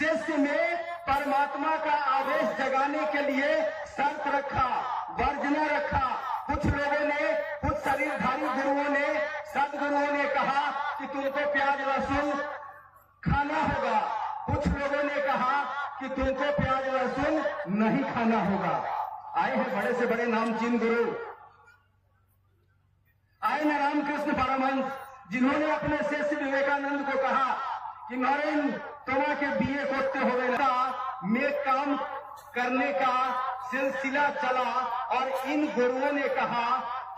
शिष्य में परमात्मा का आदेश जगाने के लिए शर्त रखा, वर्जना रखा। कुछ लोगों ने, कुछ शरीरधारी गुरुओं ने, सदगुरुओं ने कहा कि तुमको प्याज लहसुन खाना होगा। कुछ लोगों ने कहा कि तुमको प्याज लहसुन नहीं खाना होगा। आए हैं बड़े से बड़े नामचीन गुरु, आए न रामकृष्ण परमहंस, जिन्होंने अपने शिष्य विवेकानंद को कहा कि नरेंद्र तुम्हारे के बीए करते हुए में काम करने का सिलसिला चला और इन गुरुओं ने कहा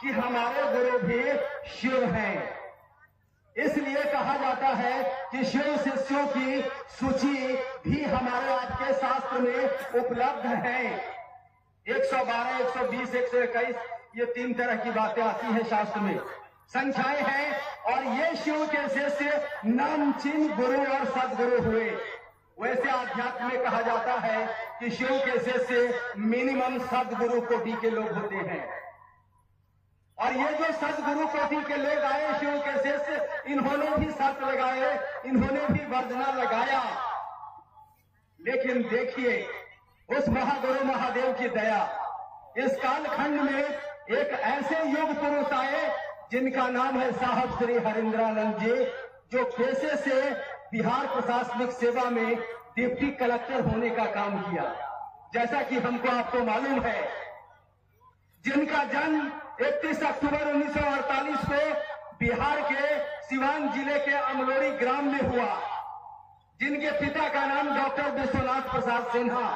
कि हमारे गुरु भी शिव हैं। इसलिए कहा जाता है कि शिव शिष्यों की सूची भी हमारे आपके शास्त्र में उपलब्ध है। 112, 120, 121 ये 3 तरह की बातें आती हैं शास्त्र में, संख्याएं हैं। और ये शिव के शिष्य नामचीन गुरु और सदगुरु हुए। वैसे आध्यात्म में कहा जाता है कि शिव के शिष्य मिनिमम सदगुरु कोटि के लोग होते हैं। और ये जो सदगुरु कोटि के लोग आए शिव के शिष्य, इन्होंने भी शर्त लगाए, इन्होंने भी वर्जना लगाया। लेकिन देखिए उस महागुरु महादेव की दया, इस कालखंड में एक ऐसे युग पुरुष आए जिनका नाम है साहब श्री हरिंद्रानंद जी, जो पेशे से बिहार प्रशासनिक सेवा में डिप्टी कलेक्टर होने का काम किया। जैसा कि हमको आपको मालूम है, जिनका जन्म 31 अक्टूबर 1948 को बिहार के सिवान जिले के अमलोड़ी ग्राम में हुआ, जिनके पिता का नाम डॉक्टर विश्वनाथ प्रसाद सिन्हा,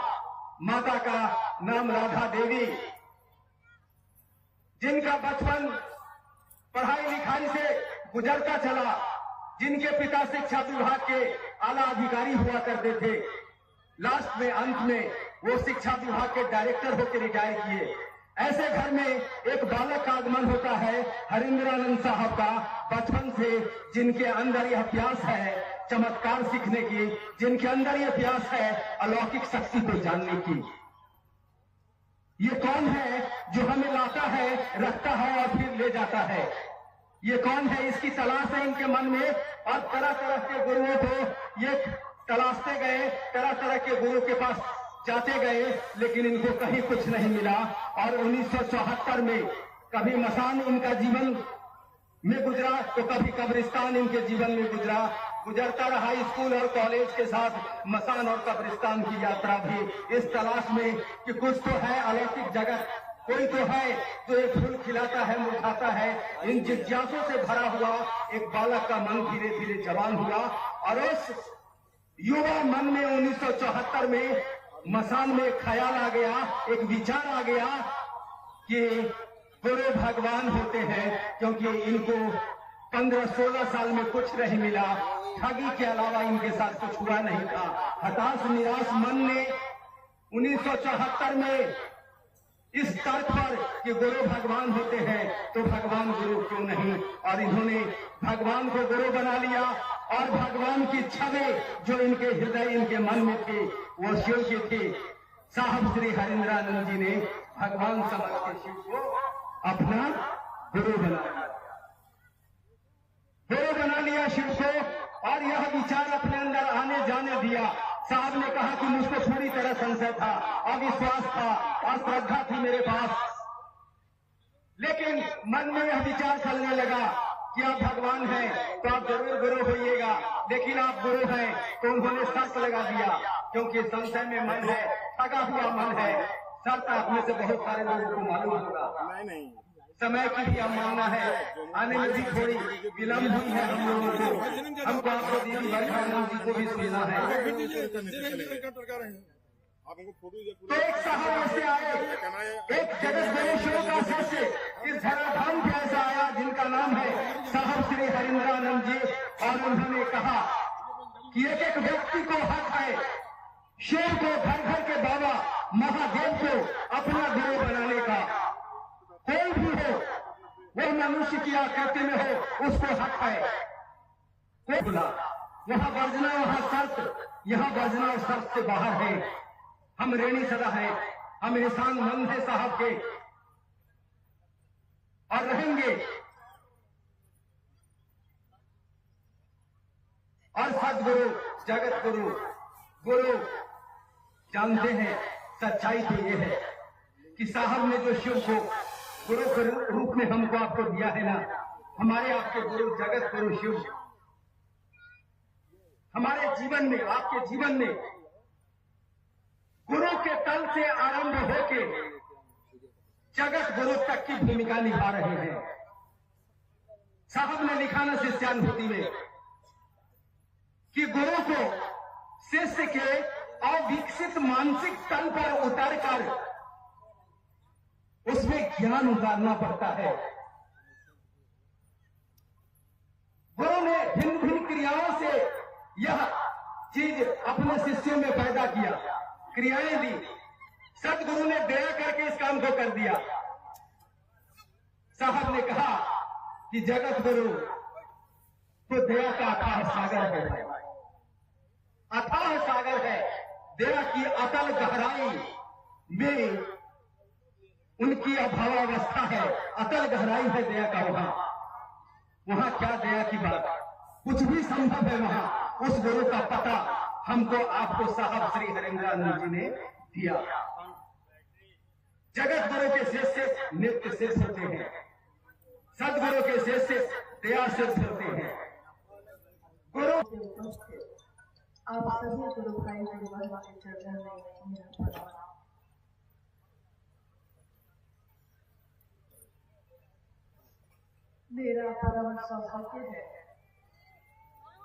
माता का नाम राधा देवी, जिनका बचपन पढ़ाई लिखाई से गुजरता चला, जिनके पिता शिक्षा विभाग के आला अधिकारी हुआ करते थे। लास्ट में, अंत में वो शिक्षा विभाग के डायरेक्टर होकर रिटायर किए। ऐसे घर में एक बालक का आगमन होता है हरिंद्रानंद साहब का, बचपन से जिनके अंदर यह प्यास है चमत्कार सीखने की, जिनके अंदर यह प्यास है अलौकिक शक्ति को जानने की। ये कौन है जो हमें लाता है, रखता है और फिर ले जाता है? ये कौन है? इसकी तलाश है इनके मन में। और तरह तरह के गुरुओं को ये तलाशते गए, तरह तरह के गुरु के पास जाते गए, लेकिन इनको कहीं कुछ नहीं मिला। और 1974 में कभी मसान इनका जीवन में गुजरा तो कभी कब्रिस्तान इनके जीवन में गुजरा। गुजरता रहा स्कूल और कॉलेज के साथ मसान और कब्रिस्तान की यात्रा भी, इस तलाश में कि कुछ तो है अलौकिक जगत, कोई तो है जो एक फूल खिलाता है, मुरझाता है। इन जिज्ञासों से भरा हुआ एक बालक का मन धीरे धीरे जवान हुआ और उस युवा मन में 1974 में मसान में एक ख्याल आ गया, एक विचार आ गया कि गुरु भगवान होते हैं, क्योंकि इनको 15-16 साल में कुछ नहीं मिला, ठगी के अलावा इनके साथ कुछ हुआ नहीं था। हताश निराश मन ने 1974 में इस तर्क पर कि गुरु भगवान होते हैं तो भगवान गुरु क्यों नहीं, और इन्होंने भगवान को गुरु बना लिया। और भगवान की छवि जो इनके हृदय, इनके मन में थी, वो शिव की थी। साहब श्री हरिंद्रानंद जी ने भगवान समझ के शिव को अपना गुरु बना लिया, गुरु बना लिया शिव को। और यह विचार अपने अंदर आने जाने दिया। साहब ने कहा कि मुझको पूरी तरह संशय था, अविश्वास था, अश्रद्धा थी मेरे पास, लेकिन मन में यह विचार चलने लगा कि आप भगवान हैं तो आप जरूर गुरु होइएगा, लेकिन आप गुरु हैं तो उन्होंने शर्त लगा दिया, क्योंकि संशय में मन है, ठगा हुआ मन है। शर्त आप में से बहुत सारे लोगों को मालूम होगा। नहीं, समय की भी अवमानना है, आने में भी थोड़ी विलम्ब हुई है हम लोगों को। हमको आपको दीदी बरखानंद जी को भी सुनना है। तो एक साहब ऐसे आए, एक जगत गुरु शिव का शिष्य इस धराधाम पे ऐसा आया जिनका नाम है साहब श्री हरिंद्रानंद जी। और उन्होंने कहा कि एक एक व्यक्ति को हक है शिव को, घर घर के बाबा महादेव को अपना गुरु बनाने का। कोई भी हो, वो मनुष्य की आकृति में हो, उसको हक है। कोई बोला वहां वर्जना, वहां शर्त, यहां वर्जना और शर्त से बाहर है। हम रेणी सदा है, हम इंसान मन है साहब के और रहेंगे। और सदगुरु, जगत गुरु, गुरु जानते हैं सच्चाई तो ये है कि साहब ने जो शिव को गुरु के रूप में हमको आपको दिया है ना, हमारे आपके गुरु जगत गुरु शिव हमारे जीवन में, आपके जीवन में गुरु के तल से आरंभ होके जगत गुरु तक की भूमिका निभा रहे हैं। साहब ने लिखा ना शिष्यानुभूति में कि गुरु को शिष्य के अविकसित मानसिक तल पर उतरकर उसमें ज्ञान उतारना पड़ता है। गुरु ने भिन्न भिन्न क्रियाओं से यह चीज अपने शिष्यों में पैदा किया, क्रियाएं दी। सदगुरु ने दया करके इस काम को कर दिया। साहब ने कहा कि जगत गुरु तो दया का अथाह सागर है, अथाह सागर है। दया की अतल गहराई में उनकी अभावावस्था है, अतल गहराई है दया का। वहां क्या दया की बात, कुछ भी संभव है वहां। उस गुरु का पता हमको आपको साहब श्री हरेंद्रानंद जी ने दिया। जगत गुरु के शिष्य नित्य सिद्ध होते हैं, सदगुरु के शिष्य दया सिद्ध होते हैं। गुरु आप सभी गुरु भाई गुरुवार के चरणों में मेरा प्रणाम। मेरा परम सौभाग्य है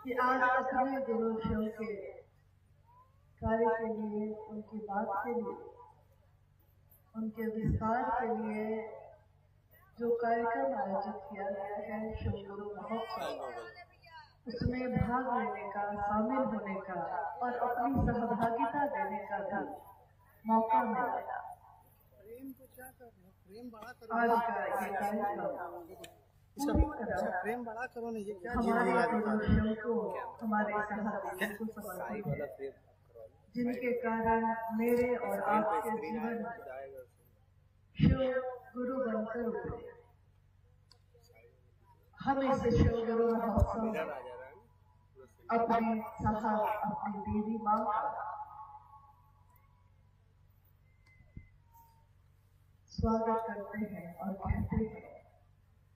कि आज अपने गुरु शिव के कार्य के लिए, उनकी बात के लिए, उनके विस्तार के लिए जो कार्यक्रम आयोजित किया गया है शिव गुरु महोत्सव, उसमें भाग लेने का, शामिल होने का और अपनी सहभागिता देने का भी मौका मिला। आज का ये कार्यक्रम प्रेम बड़ा करो ना, ये क्या हमारे गुरु शिव को, हमारे सहभागियों को समर्पित है, जिनके कारण मेरे और आपके जीवन में शिव गुरु बनकर उभरे। हम इस शिव गुरु महोत्सव अपने साहब, अपनी देवी माँ का स्वागत करते हैं और कहते हैं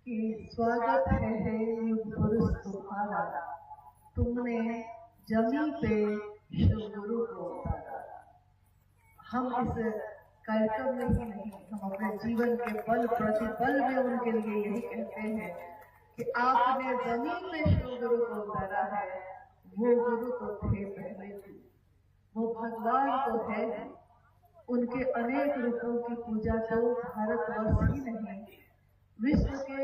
कि स्वागत है युग पुरुष तुम्हारा, तुमने जमीन पे शिव गुरु को उतारा। हम इस कार्यक्रम में ही नहीं, हम अपने जीवन के पल प्रतिपल में उनके लिए यही कहते हैं कि आपने जमीन पे शिव गुरु को उतारा है। वो गुरु तो थे पहले भी, वो भगवान तो है। उनके अनेक रूपों की पूजा तो भारतवर्ष ही नहीं, विश्व के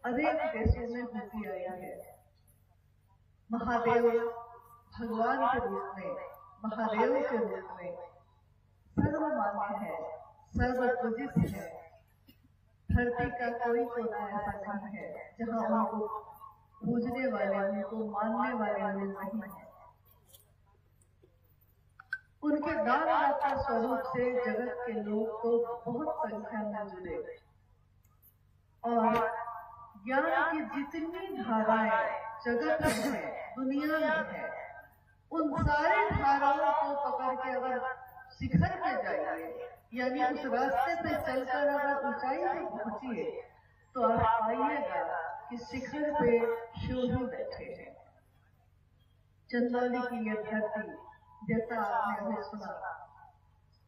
अनेक देशों में होती आई है। महादेव भगवान के रूप में, महादेव के रूप में सर्वमान्य है, सर्वपूजित है। धरती का कोई कोना ऐसा नहीं है जहाँ उनको पूजने वाले, उनको मानने वाले लोग नहीं है। उनके दानदाता स्वरूप से जगत के लोग तो बहुत संख्या में जुड़े और ज्ञान की जितनी धाराएं जगत में है, दुनिया में है, उन सारी धाराओं को पकड़ के अगर शिखर पे जाइए, यानी उस रास्ते पे चलकर अगर ऊंचाई पे पहुंचिए, तो आप पाइएगा कि शिखर पे शिव ही बैठे हैं। चंदौली की यह धरती, जैसा आपने अभी सुना,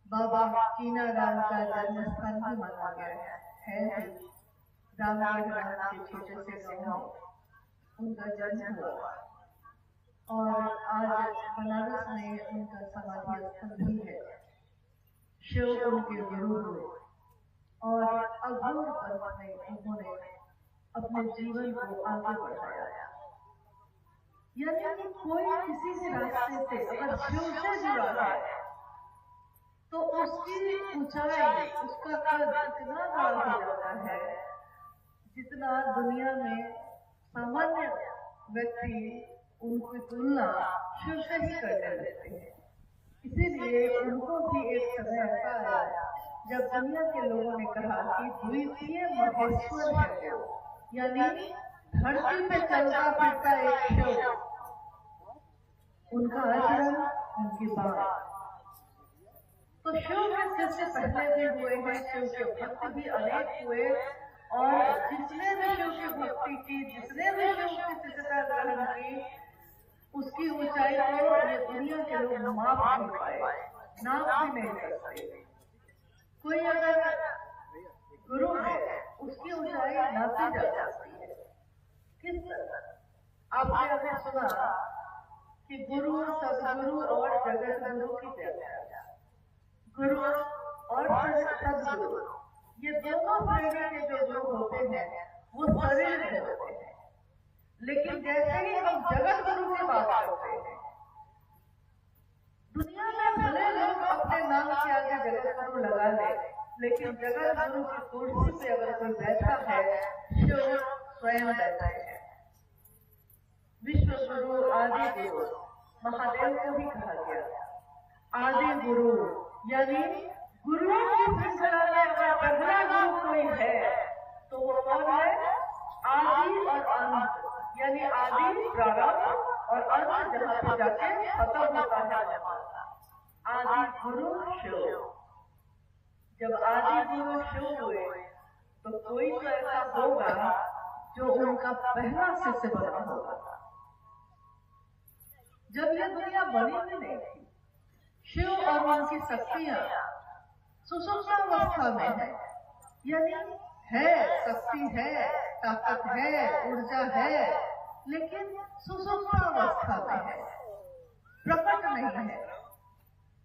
बाबा कीनाराम का जन्म स्थान भी माना गया है। रामगढ़ नाम के छोटे से गांव में उनका जन्म हुआ और आज बनारस में उनका समाधि स्थल भी है। शिव उनके गुरु हुए और अघोर पर्व में उन्होंने अपने जीवन को आगे बढ़ाया। यानी कोई किसी भी रास्ते से अगर शिव से जुड़ा है तो उसकी ऊंचाई, उसका कद इतना बड़ा हो जाता है जितना दुनिया में सामान्य व्यक्ति उनकी तुलना शिव से ही करने लगते हैं। इसीलिए उनको भी एक समय ऐसा आया जब दुनिया के लोगों ने कहा कि द्वितीय महेश्वर है वो, यानी धरती पे चलता फिरता एक शिव। उनका आचरण उनकी बात। तो शिव के सिर से पहले भी हुए हैं, शिव के भक्त भी अनेक हुए, और जिसने भी शिव की भक्ति की, जिसने भी शिव की शिष्यता ग्रहण की, उसकी ऊंचाई को ये दुनिया के लोग माप नहीं पाए, नाप भी नहीं सकते। कोई अगर गुरु है, उसकी ऊंचाई नापी जा सकती है। किस तरह? आपने अभी सुना कि गुरु, सदगुरु और जगत गुरु की चर्चा। गुरु और सदगुरु, ये दोनों श्रेणी के जो गुरु होते हैं वो शरीर में होते हैं, लेकिन जैसे ही हम जगत गुरु की बात करते हैं, दुनिया में भले लोग अपने नाम के आगे जगत गुरु लगा ले, लेकिन जगत गुरु की कुर्सी पे अगर कोई बैठा है, शिव स्वयं बैठा है। विश्व गुरु, आदि गुरु, महादेव को भी कहा गया आदि गुरु, यानी गुरुओं की श्रृंखला में अगर पहला गुरु कोई है तो वो कौन है? आदि और अंत, यानी आदि प्रारंभ और अंत जहाँ पे जाके खत्म होता है। आदि गुरु शिव। जब आदि गुरु शिव हुए तो कोई तो ऐसा होगा जो उनका पहला शिष्य बना होगा। जब यह दुनिया बनी भी नहीं थी, शिव और उनकी शक्तियां सुषुप्तावस्था में है, यानी है, शक्ति है, ताकत है, ऊर्जा है, लेकिन सुषुप्तावस्था में है, प्रकट नहीं है।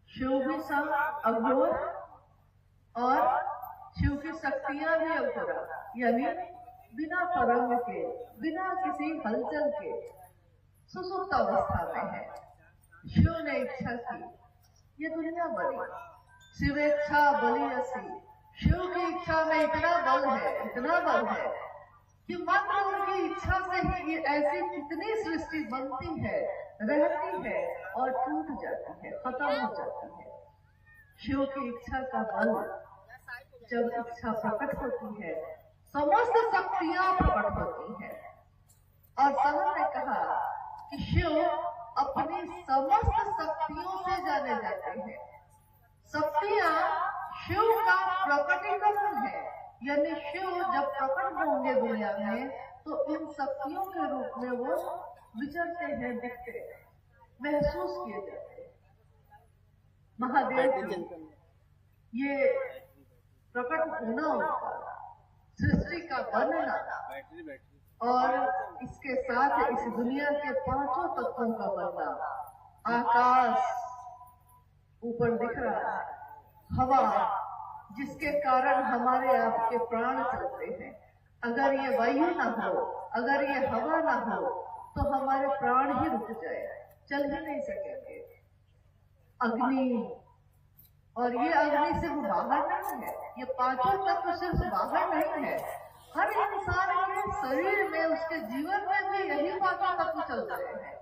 शिव भी सब अघोर और शिव की शक्तियां भी अघोर, यानी बिना तरंग के, बिना किसी हलचल के सुषुप्तावस्था में है। शिव ने इच्छा की, ये दुनिया बनी। शिवेच्छा बलियसी, शिव की इच्छा में इतना बल है कि मात्र उनकी इच्छा से ही ऐसी कितनी सृष्टि बनती है, रहती है और टूट जाती है, खत्म हो जाती है। शिव की इच्छा का बल, जब इच्छा प्रकट होती है, समस्त शक्तियां प्रकट होती है। और सनन ने कहा कि शिव अपनी समस्त शक्तियों से जाने जाते हैं। शक्तियां शिव का प्रकटीकरण है, यानी शिव जब प्रकट होंगे दुनिया में तो इन शक्तियों के रूप में वो विचरते हैं, दिखते हैं, महसूस किए जाते हैं। महादेव जी ये प्रकट होना उनका, सृष्टि का बनना और इसके साथ इस दुनिया के पांचों तत्वों का बनना, आकाश ऊपर दिख रहा है, हवा जिसके कारण हमारे आपके प्राण चलते हैं। अगर ये वायु ना हो, अगर ये हवा ना हो तो हमारे प्राण ही रुक जाए, चल ही नहीं सकेंगे। अग्नि, और ये अग्नि सिर्फ बाहर नहीं है, ये पांचों तत्व सिर्फ बाहर नहीं है, हर इंसान के शरीर में, उसके जीवन में भी यही पांचों तत्व चल रहे हैं।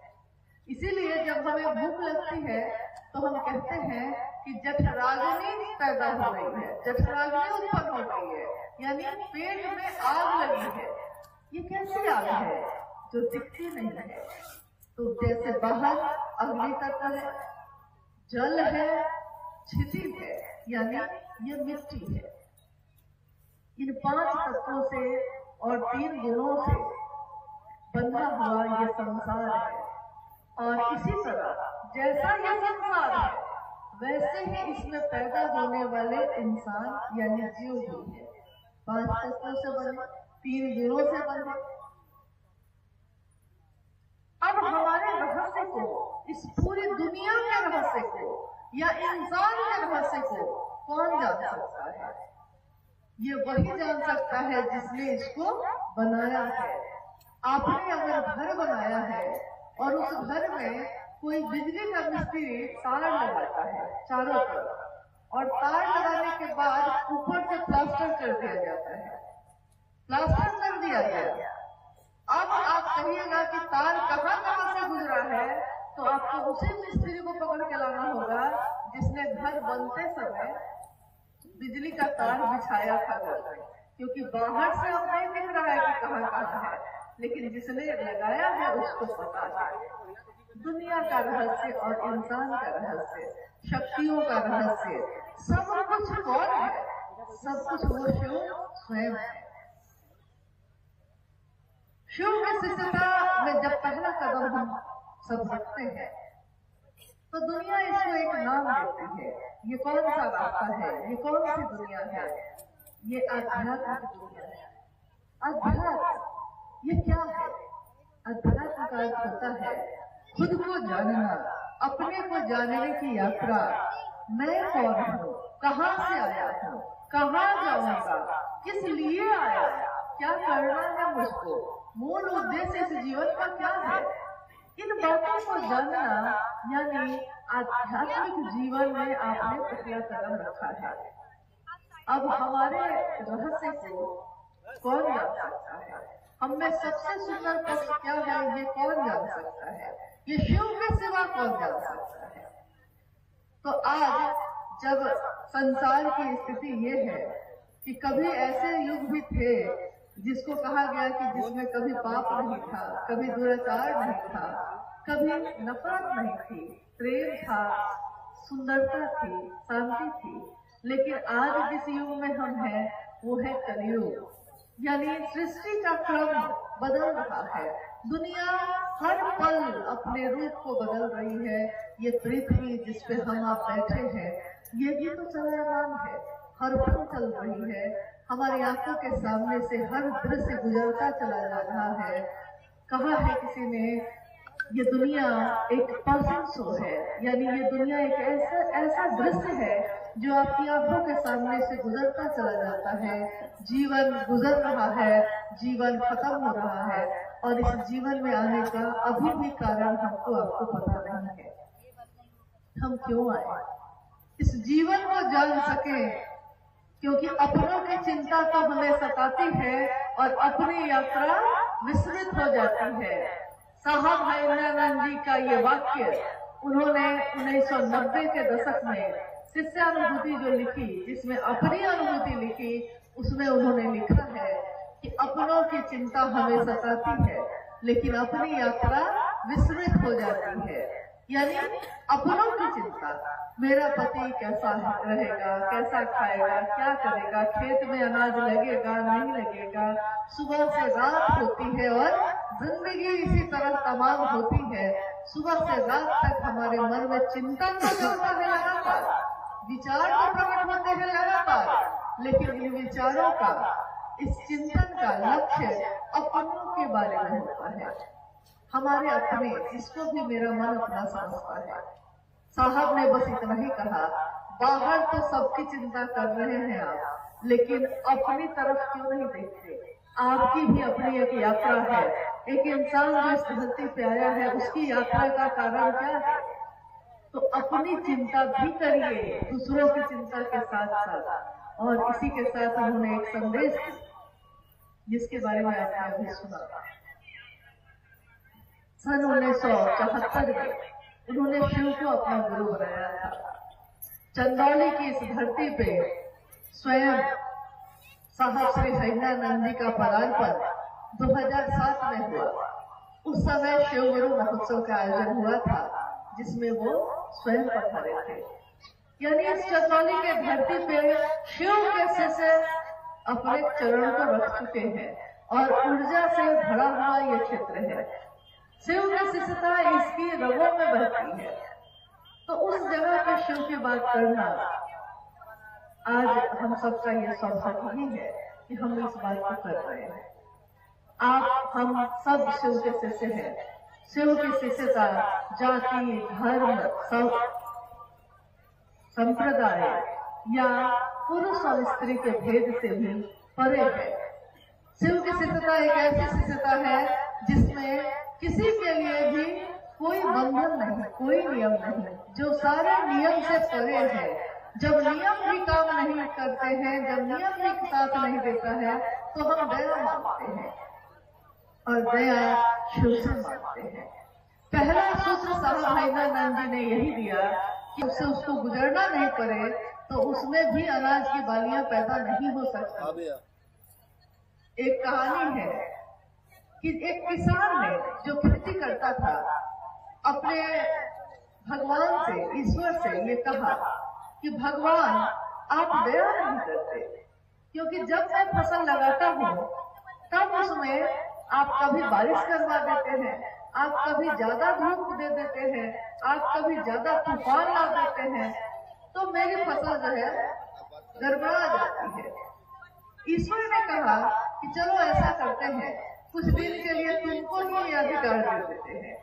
इसीलिए जब हमें भूख लगती है तो हम कहते हैं कि जठराग्नि पैदा हो गई है, जठराग्नि उत्पन्न हो गई है, यानी पेट में आग लगी है। ये कैसी आग है? जो दिखती नहीं है। तो जैसे बाहर अग्नि तत्व है, जल है, क्षितिज है, यानी ये मिट्टी है। इन पांच तत्वों से और 3 गुणों से बंधा हुआ ये संसार है। और इसी तरह जैसा ये संसार है वैसे ही इसमें पैदा होने वाले इंसान यानी जीव भी है। 5 तत्वों से बने, 3 गुणों से बने। अब हमारे रहस्य को, इस पूरी दुनिया के रहस्य को या इंसान के रहस्य को कौन जान सकता है? ये वही जान सकता है जिसने इसको बनाया है। आपने अगर घर बनाया है और उस घर में कोई बिजली का मिस्त्री तार लगाता है चारों तरफ, और तार लगाने के बाद ऊपर से प्लास्टर कर दिया जाता है, प्लास्टर कर दिया गया। अब आप कहिएगा कि तार कहाँ से गुजरा है, तो आपको उसी मिस्त्री को पकड़ के लाना होगा जिसने घर बनते समय बिजली का तार बिछाया था घर में, क्योंकि बाहर से अब नहीं दिख रहा है कि कहाँ है, लेकिन जिसने लगाया है उसको पता है। दुनिया का रहस्य और इंसान का रहस्य, शक्तियों का रहस्य, सब कुछ कौन है? सब कुछ वो शिव स्वयं है। शिव की शिष्यता में जब पहला कदम हम सब रखते हैं तो दुनिया इसको एक नाम देती है। ये कौन सा रास्ता है? ये कौन सी दुनिया है? ये अध्यात्म की दुनिया है। अध्यात्म ये क्या है? अध्यात्म का अर्थ होता है खुद को जानना, अपने को जानने की यात्रा। मैं कौन हूँ, कहाँ से आया हूँ, कहाँ जाऊंगा, किस लिए आया, क्या करना है मुझको, मूल उद्देश्य इस जीवन का क्या है, इन बातों को जानना यानी आध्यात्मिक जीवन में आपने पहला कदम रखा है। अब हमारे रहस्य को कौन जान सकता है? हम में सबसे सुंदर पक्ष क्या है, ये कौन जान सकता है? ये शिव के सिवा कौन जान सकता है? तो आज जब संसार की स्थिति ये है कि कभी ऐसे युग भी थे जिसको कहा गया कि जिसमें कभी पाप नहीं था, कभी दुराचार नहीं था, कभी नफरत नहीं थी, प्रेम था, सुंदरता थी, शांति थी। लेकिन आज जिस युग में हम हैं वो है कलयुग, यानी सृष्टि का क्रम बदल रहा है। दुनिया हर पल अपने रूप को बदल रही है। ये पृथ्वी जिस पे हम आप बैठे हैं ये भी तो चलमान है, हर पल चल रही है। हमारी आंखों के सामने से हर दृश्य गुजरता चला जा रहा है। कहा है किसी ने ये दुनिया एक पासिंग शो है, यानी ये दुनिया एक ऐसा दृश्य है जो आपकी आंखों के सामने से गुजरता चला जाता है। जीवन गुजर रहा है, जीवन खत्म हो रहा है और इस जीवन में आने का अभी भी कारण हमको आपको पता नहीं है। हम क्यों आए? इस जीवन को जान सके, क्योंकि अपनों की चिंता तो हमें सताती है और अपनी यात्रा विस्मृत हो जाती है। साहब हैदराबाद जी का ये वाक्य उन्होंने 1990 के दशक में शिष्यानुभूति जो लिखी, जिसमें अपनी अनुभूति लिखी, उसमें उन्होंने लिखा है कि अपनों की चिंता हमें सताती है लेकिन अपनी यात्रा विस्मृत हो जाती है। यानी अपनों की चिंता, मेरा पति कैसा रहेगा, कैसा खाएगा, क्या करेगा, खेत में अनाज लगेगा नहीं लगेगा, सुबह से रात होती है और जिंदगी इसी तरह तमाम होती है। सुबह से रात तक हमारे मन में चिंतन तो चलता है लगातार, विचार तो प्रकट होते हैं लगातार, लेकिन इन विचारों का, इस चिंतन का लक्ष्य अपनों के बारे में होता है, हमारे अपने, जिसको भी मेरा मन अपना समझता है। साहब ने बस इतना ही कहा, बाहर तो सबकी चिंता कर रहे हैं आप, लेकिन अपनी तरफ क्यों नहीं देखते? आपकी भी अपनी एक यात्रा है। एक इंसान जो इस धरती पे आया है उसकी यात्रा का कारण क्या है? तो अपनी चिंता भी करिए दूसरों की चिंता के साथ साथ। और इसी के साथ उन्होंने एक संदेश जिसके बारे में आपने अभी सुना। सन 1974 में उन्होंने शिव को अपना गुरु बनाया था। चंदौली की इस धरती पे स्वयं साहब श्री हैदरानंद जी का पदार्पण 2007 में हुआ। उस समय शिव गुरु महोत्सव का आयोजन हुआ था जिसमें वो स्वयं पधारे थे। यानी इस चंदौली के धरती पे शिव के शिष्य अपने चरण को रख चुके हैं और ऊर्जा से भरा हुआ ये क्षेत्र है। शिव की शिष्यता इसकी रगों में बहती है। तो उस जगह पे शिव की बात करना आज हम सबका ये सौभाग्य ही है कि हम इस बात को कर रहे हैं। आप हम सब शिव के शिष्य हैं। शिव की शिष्यता जाति, धर्म, संप्रदाय या पुरुष और स्त्री के भेद से भी परे है। शिव की शिष्यता एक ऐसी शिष्यता है जिसमें किसी के लिए भी कोई बंधन नहीं, कोई नियम नहीं, जो सारे नियम से परे है। जब नियम भी काम नहीं करते हैं, जब नियम भी साथ नहीं देता है, तो हम दया मांगते हैं और दया शिव से मांगते हैं। पहला सूत्र साहब हैदरानंद जी ने यही दिया कि उससे उसको गुजरना नहीं पड़े, तो उसमें भी अनाज की बालियां पैदा नहीं हो सकती। एक कहानी है कि एक किसान ने जो खेती करता था, अपने भगवान से, ईश्वर से ये कहा कि भगवान आप दया नहीं करते, क्योंकि जब मैं फसल लगाता हूँ तब उसमें आप कभी बारिश करवा देते हैं, आप कभी ज्यादा धूप दे देते हैं, आप कभी ज्यादा तूफान ला देते हैं, तो मेरी फसल जो है गड़बड़ा जाती है। ईश्वर ने कहा कि चलो ऐसा करते हैं, कुछ दिन के लिए तुमको ही अधिकार दे देते हैं।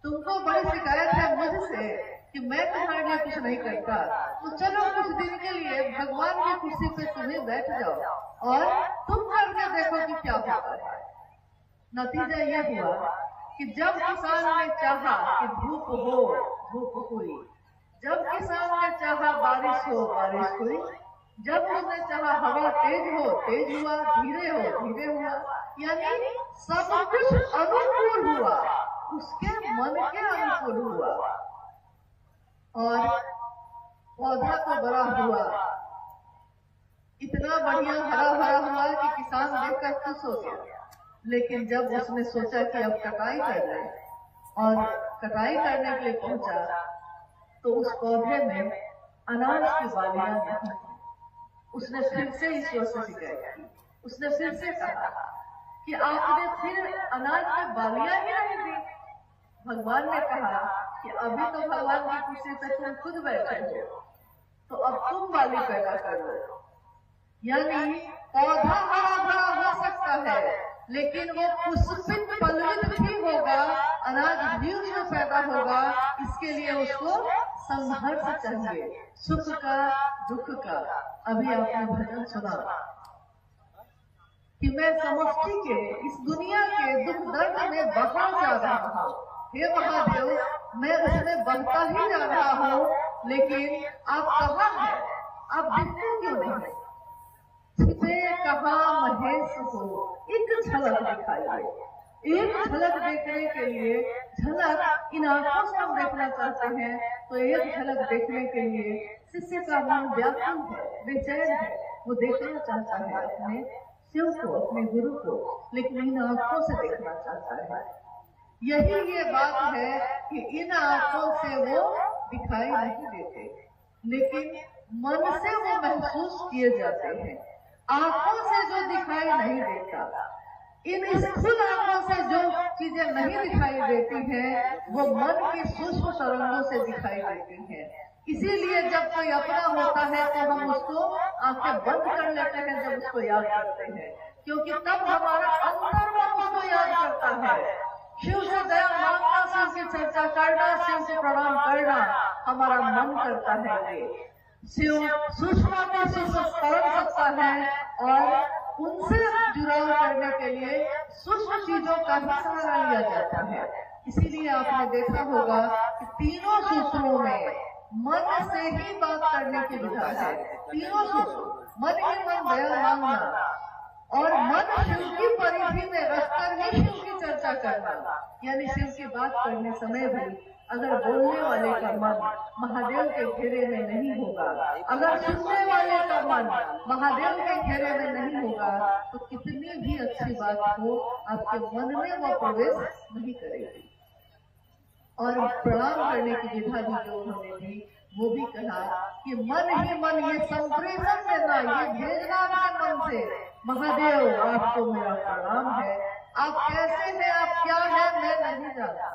तुमको बड़ी शिकायत है मुझसे कि मैं तुम्हारे लिए कुछ नहीं करता, तो चलो कुछ दिन के लिए भगवान की कुर्सी पे तुम्हें बैठ जाओ और तुम करके देखो कि क्या होता है। नतीजा ये हुआ कि जब किसान ने चाहा कि धूप हो, धूप हुई, जब किसान ने चाहा बारिश हो, बारिश हुई, जब उसने चाहा हवा तेज हो, तेज हुआ, धीरे हो, धीरे हुआ, यानी सब कुछ अनुकूल हुआ, उसके मन के अनुकूल हुआ और पौधा तो बड़ा हुआ, इतना बढ़िया हरा भरा हुआ कि किसान देखकर खुश हो गया। लेकिन जब उसने सोचा कि अब कटाई कर रहे और कटाई करने के लिए पहुंचा तो उस पौधे में अनाज की बालियां नहीं थी। उसने फिर से ईश्वर से शिकायत की। उसने फिर से कहा कि आपने फिर अनाज में बालियां ही नहीं दी। भगवान ने कहा कि अभी तो भगवान की कुर्सी पे तुम खुद बैठे हो, तो अब तुम बाली पैदा कर लो। यानी पौधा हरा भरा हो सकता है, लेकिन वो पुष्पित पल्लवित भी होगा, अनाज भी उसमें पैदा होगा। इसके लिए उसको संघर्ष चाहिए, सुख का, दुख का। अभी आपने भजन सुना कि मैं समष्टि के, इस दुनिया के दुख दर्द में बहा जा रहा हूँ। हे महादेव, मैं उसमें बहता ही जा रहा हूँ, लेकिन आप कहाँ हैं? आप दिखते क्यों नहीं? छिपे कहाँ महेश हो, एक झलक दिखाइए। एक झलक देखने के लिए, झलक इन आंखों से हम देखना चाहते हैं, तो एक झलक देखने के लिए शिष्य का मन व्याकुल है, बेचैन है। वो देखना चाहता है अपने शिव को, अपने गुरु को, लेकिन इन आंखों से देखना चाहता है। यही ये बात है कि इन आंखों से वो दिखाई नहीं देते, लेकिन मन से वो महसूस किए जाते हैं। आंखों से जो दिखाई नहीं देता, इन स्थूल आंखों से जो चीजें नहीं दिखाई देती हैं, वो मन की सूक्ष्म तरंगों से दिखाई देती हैं। इसीलिए जब कोई अपना होता है तो हम उसको आंखें बंद कर लेते हैं जब उसको याद करते हैं, क्योंकि तब हमारा अंतर्मन उसको याद करता है। शिव से दया मांगना, शिव की चर्चा करना, शिव को प्रणाम करना हमारा मन करता है। ये शिव सूक्ष्म में सूक्ष्म सकता है और उनसे जुड़ाव करने के लिए सूक्ष्म चीजों का ही सहारा लिया जाता है। इसीलिए आपने देखा होगा कि तीनों सूत्रों में मन से ही बात करने की विधा है। तीनों सूत्र, मन ही मन दया मांगना और मन शिव की परिधि में रखकर ही शिव की चर्चा करना। यानी शिव की बात करने समय भी अगर बोलने वाले का मन महादेव के घेरे में नहीं होगा, अगर सुनने वाले का मन महादेव के घेरे में नहीं होगा, तो कितनी भी अच्छी बात हो, आपके मन में वो प्रवेश नहीं करेगी। और प्रणाम करने की विधा भी जो उन्होंने दी, वो भी कहा कि मन ही मन ये संप्रेषण देना, ये भेजना अपने मन से, महादेव आपको मेरा प्रणाम है, आप कैसे हैं, आप क्या हैं, मैं नहीं जानता,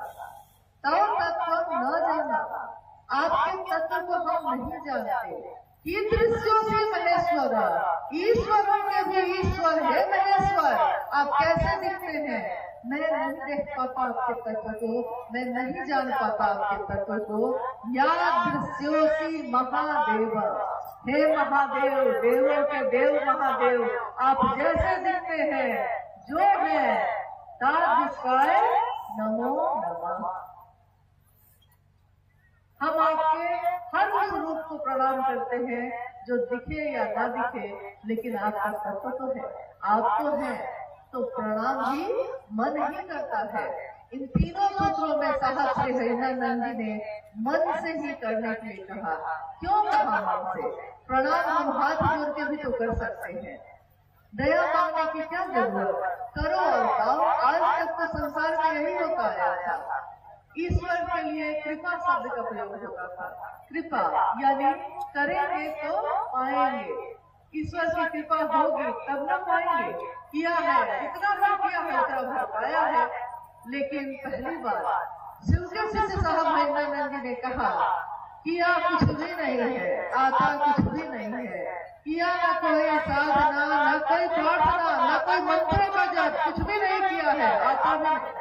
तब तत्व न जाना, आपके तत्व को हम नहीं जानते। ईदृश्यों से महेश्वर, ईश्वरों के भी ईश्वर है महेश्वर, आप कैसे दिखते हैं, मैं नहीं देख पाता आपके तत्व को, मैं नहीं जान पाता आपके तत्व को। यादृश्योसी महादेव, हे महादेव, देवों के देव महादेव, आप जैसे दिखते हैं, जो है तादृशाय नमो नमः। हम आपके हर उस रूप को प्रणाम करते हैं जो दिखे या ना दिखे, लेकिन आपका तत्व तो है, आप तो हैं, तो प्रणाम भी मन ही करता है। इन तीनों सूत्रों में साहब श्री हरिहरानंद जी ने मन से ही करने के लिए कहा। क्यों कहा मन से? प्रणाम हम हाथ जोड़ के भी तो कर सकते हैं, दया मांगने की क्या जरूरत, करो और पाओ। आज तक तो संसार में यही होता आया था, ईश्वर के लिए कृपा शब्द का प्रयोग होता था। कृपा यानी करेंगे तो पाएंगे, ईश्वर की कृपा होगी तब न पाएंगे। किया है इतना भी किया है उतना भर पाया है। लेकिन पहली बार शिव के शिष्य साहब महिमानंद जी ने कहा किया कुछ भी नहीं है, आता कुछ भी नहीं है, किया न कोई साधना, न कोई प्रार्थना, न कोई मंत्र का जप, कुछ भी नहीं किया है, आता भी नहीं,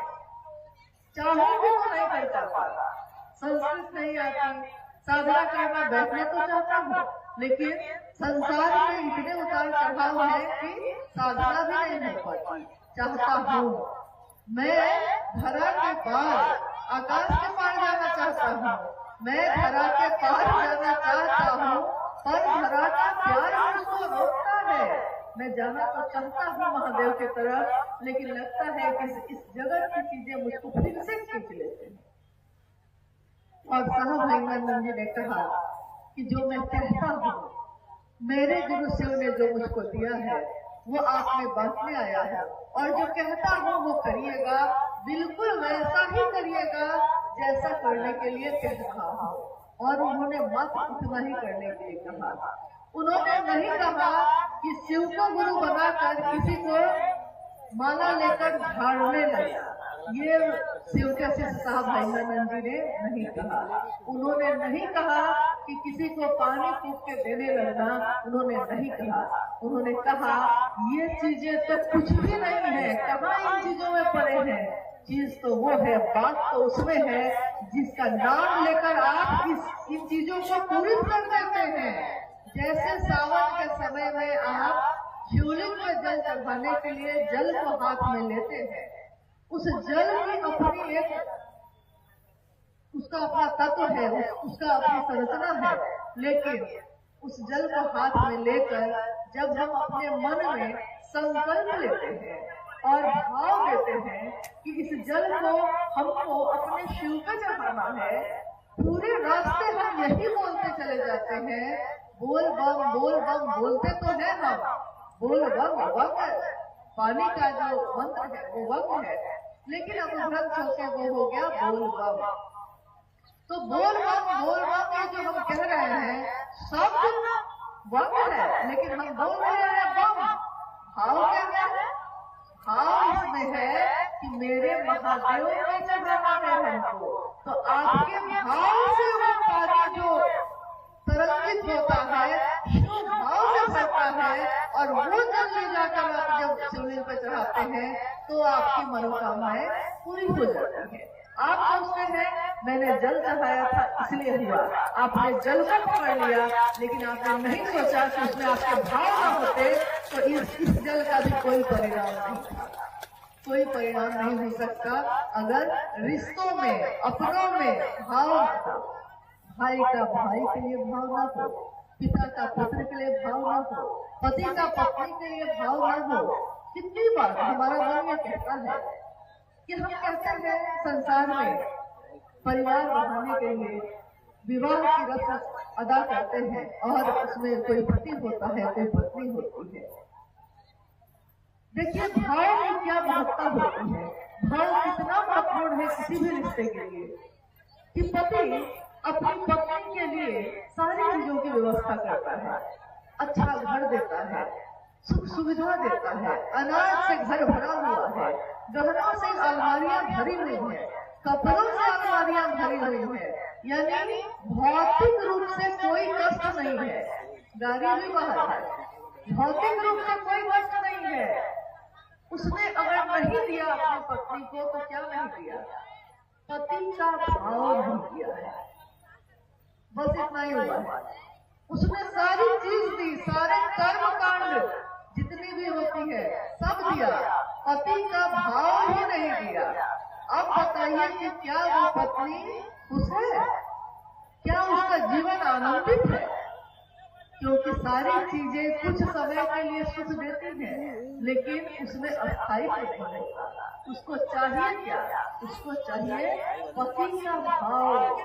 चाहूंगी तो नहीं कर पाता। संस्कृत नहीं आती, साधना करना बैठने तो चाहता हूँ, लेकिन संसार में इतने उतार चढ़ाव है कि साधना भी नहीं हो पाती। चाहता हूँ मैं धरा के पार, आकाश के पार जाना चाहता हूँ, मैं धरा के पार जाना चाहता हूँ, पर धरा का प्यार मुझको रोकता है। मैं जाना तो चाहता हूँ महादेव की तरफ, लेकिन लगता है कि इस जगत की चीजें मुझको फिर से खींच लेते हैं। और साहब महिमानंद जी ने कहा कि जो मैं कहता हूँ, मेरे गुरु शिव ने जो मुझको दिया है वो आप में बांटने आया है, और जो कहता हूँ वो करिएगा, बिल्कुल वैसा ही करिएगा जैसा करने के लिए कह रहा हूँ। और उन्होंने मात्र उतना ही करने के लिए कहा। उन्होंने नहीं कहा कि शिव को गुरु बनाकर किसी को माला लेकर झाड़ने लगा, ये शिव के शिष्य साहब महिमानंद जी ने नहीं कहा। उन्होंने नहीं कहा कि किसी को पानी फूंक के देने लगना, उन्होंने नहीं कहा। उन्होंने कहा ये चीजें तो कुछ भी नहीं है, कहाँ इन चीजों में पड़े हैं, चीज तो वो है, बात तो उसमें है जिसका नाम लेकर आप इन चीजों को पूरी कर देते हैं। जैसे सावन के समय में आप शिवलिंग में जल चढ़ाने के लिए जल को हाथ में लेते हैं, उस जल की अपनी एक उसका अपना तत्व है, उसका अपनी संरचना है, लेकिन उस जल को हाथ में लेकर जब हम अपने मन में संकल्प लेते हैं और भाव देते हैं कि इस जल को हमको अपने शिव पे चढ़ाना है, पूरे रास्ते हम यही बोलते चले जाते हैं, बोल बम बोलते तो है हम, बोल बम वम, पानी का जो मंत्र है वो वम है, लेकिन अब भ्रंश होके वो हो गया बोल बम। तो बोल बम ये जो हम कह रहे हैं सब वम है, लेकिन हम बोल रहे हैं बम। भाव क्या है? भाव इसमें है कि मेरे महादेव को चढ़ाना है हमको, तो आपके भाव से वो पानी जो तरंगित होता है, शिव भाव से भरता है, और वो जल ले जाकर आप जब शिवलिंग पर चढ़ाते हैं तो आपकी मनोकामनाएं पूरी हो जाती है। आप सोचते हैं मैंने जल चढ़ाया था इसलिए हुआ, आपने जल को पकड़ लिया, लेकिन आपने नहीं सोचा कि उसमें आपके भाव न होते तो इस जल का भी कोई परिणाम नहीं था। कोई परिणाम नहीं हो सकता अगर रिश्तों में, अपनों में भाव न हो। भाई का भाई के लिए भाव न हो, पिता का पुत्र के लिए भाव न हो, पति का पत्नी के लिए भाव न हो। कितनी बार हमारा मन ये कहता है कि हम कहते हैं संसार में परिवार बढ़ाने के लिए विवाह की रस्म अदा करते हैं, और उसमें कोई पति होता है, कोई पत्नी होती है। देखिए भाव की क्या महत्ता होती है, भाव कितना महत्वपूर्ण है किसी भी रिश्ते के लिए, कि पति अपनी पत्नी के लिए सारी चीजों की व्यवस्था करता है, अच्छा घर देता है, सुख सुविधा देता है, अनाज से घर भरा हुआ है, गहनों से अलमारियां भरी हुई है, कपड़ों से अलमारियां भरी हुई है, यानी भौतिक रूप से कोई कष्ट नहीं है। गाड़ी भी बाहर है, भौतिक रूप से कोई कष्ट नहीं है। उसने अगर नहीं दिया अपनी पत्नी को तो क्या नहीं दिया, पति का भाव नहीं दिया है, बस इतना ही हुआ है। उसने सारी चीज दी, सारे कर्म कांड जितनी भी होती है सब दिया, पति का भाव ही नहीं दिया। अब बताइए कि क्या वो पत्नी खुश है? क्या उसका जीवन आनंदित है? क्योंकि सारी चीजें कुछ समय के लिए सुख देती हैं, लेकिन उसमें अस्थायित्व नहीं होता। उसको चाहिए क्या? उसको चाहिए पति का भाव।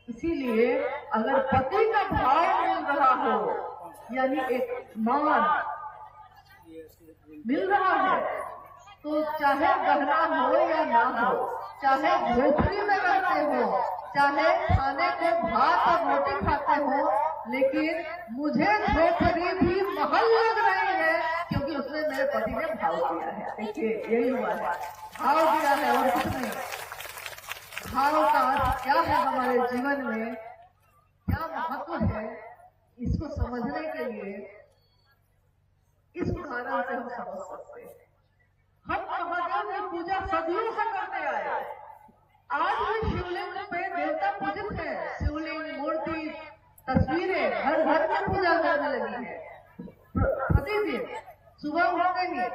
इसीलिए अगर पति का भाव मिल रहा हो, यानी एक मान मिल रहा है, तो चाहे गहना हो या ना हो, चाहे झोपड़ी में रहते हो, चाहे खाने को भात और रोटी खाते हो, लेकिन मुझे झोपड़ी भी महल लग रही है, क्योंकि उसमें मेरे पति ने भाव दिया है। देखिए यही हुआ है, भाव दिया है और कुछ नहीं। भाव का अर्थ क्या है हमारे जीवन में, क्या महत्व है, इसको समझने के लिए इस उदाहरण से हम समझ सकते हैं। हम महादेव की पूजा सदियों से करते आए, आज भी शिवलिंग पे देवता पूजित है, शिवलिंग मूर्ति तस्वीरें घर घर में पूजा करने लगी है। प्रतिदिन सुबह उठते ही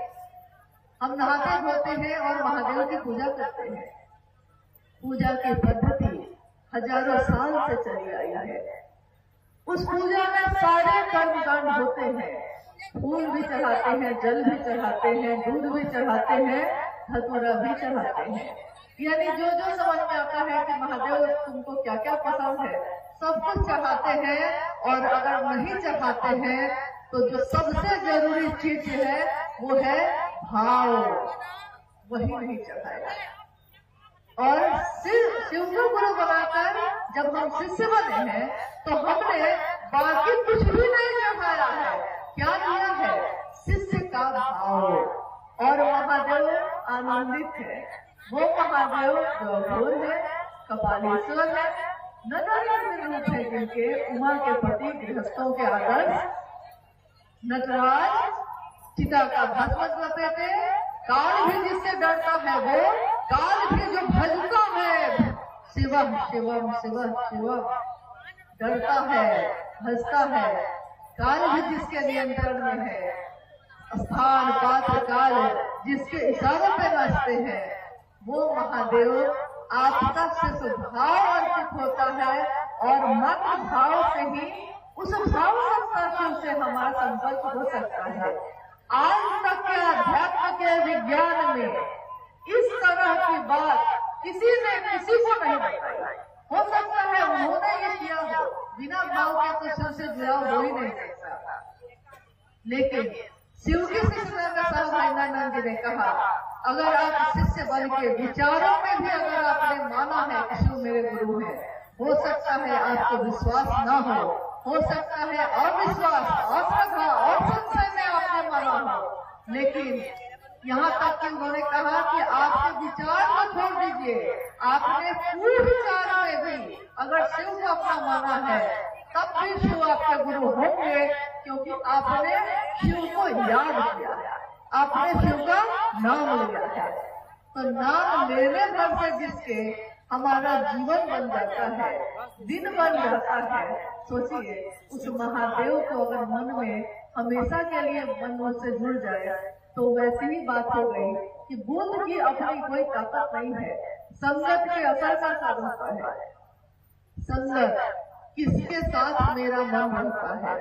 हम नहाते धोते हैं और महादेव की पूजा करते हैं। पूजा की पद्धति हजारों साल से चली आई है। उस पूजा में सारे कर्मकांड होते हैं, फूल भी चढ़ाते हैं, जल भी चढ़ाते हैं, दूध भी चढ़ाते हैं, धतूरा भी चढ़ाते हैं। यानी जो जो समझ में आता है कि महादेव तुमको क्या क्या पसंद है, सब कुछ चढ़ाते हैं। और अगर नहीं चढ़ाते हैं तो जो सबसे जरूरी चीज है वो है भाव, वही नहीं चढ़ाएगा। और शिव को गुरु बनाकर जब हम शिष्य बने हैं तो हमने बाकी कुछ भी नहीं चढ़ाया है। क्या दिया है? शिष्य का भाव। और महादेव आनंदित है। वो महादेव जो घोर है, कपालेश्वर है, नटराज रूप है, जिनके उमा के पति गृहस्थों के आदर्श नटराज चिता का भस्म लपेटे, काल भी जिससे डरता है वो, काल भी जो भजता है शिवम शिवम शिवम शिवम, डरता है, भजता है, काल भी जिसके नियंत्रण में है, स्थान पात्र काल जिसके इशारों पे नाचते हैं, वो महादेव आपका सिर्फ भाव अर्पित होता है। और मात्र भाव से ही, उस भाव सत्ता शिव से हमारा संपर्क हो सकता है। आज तक के अध्यात्म के विज्ञान में इस तरह की बात किसी ने किसी को नहीं बताई। हो सकता है उन्होंने ये किया हो, बिना भाव के तो शिव से जुड़ाव हो ही नहीं सकता। लेकिन शिव के शिष्य साहब नंद जी ने कहा, अगर आप शिष्य बन के विचारों में भी अगर आपने माना है कि शिव मेरे गुरु है, हो सकता है आपको विश्वास न हो सकता है अविश्वास, अश्रद्धा और संशय में आपने माना हो, लेकिन यहाँ तक कि उन्होंने कहा कि आपके विचार को छोड़ दीजिए, आपने पूर्ण विचार में भी अगर शिव को अपना माना है, तब भी शिव आपके गुरु होंगे, क्योंकि आपने शिव को याद किया, आपने शिव का नाम लिया है। तो नाम लेने पर से जिसके हमारा जीवन बन जाता है, दिन बन जाता है। सोचिए, उस महादेव को अगर मन में हमेशा के लिए मन से जुड़ जाए तो वैसी ही बात हो गई कि बुद्ध की अपनी कोई ताकत नहीं है, संगत के असर का साधन होता है। संगत किसके साथ मेरा मन रहता है,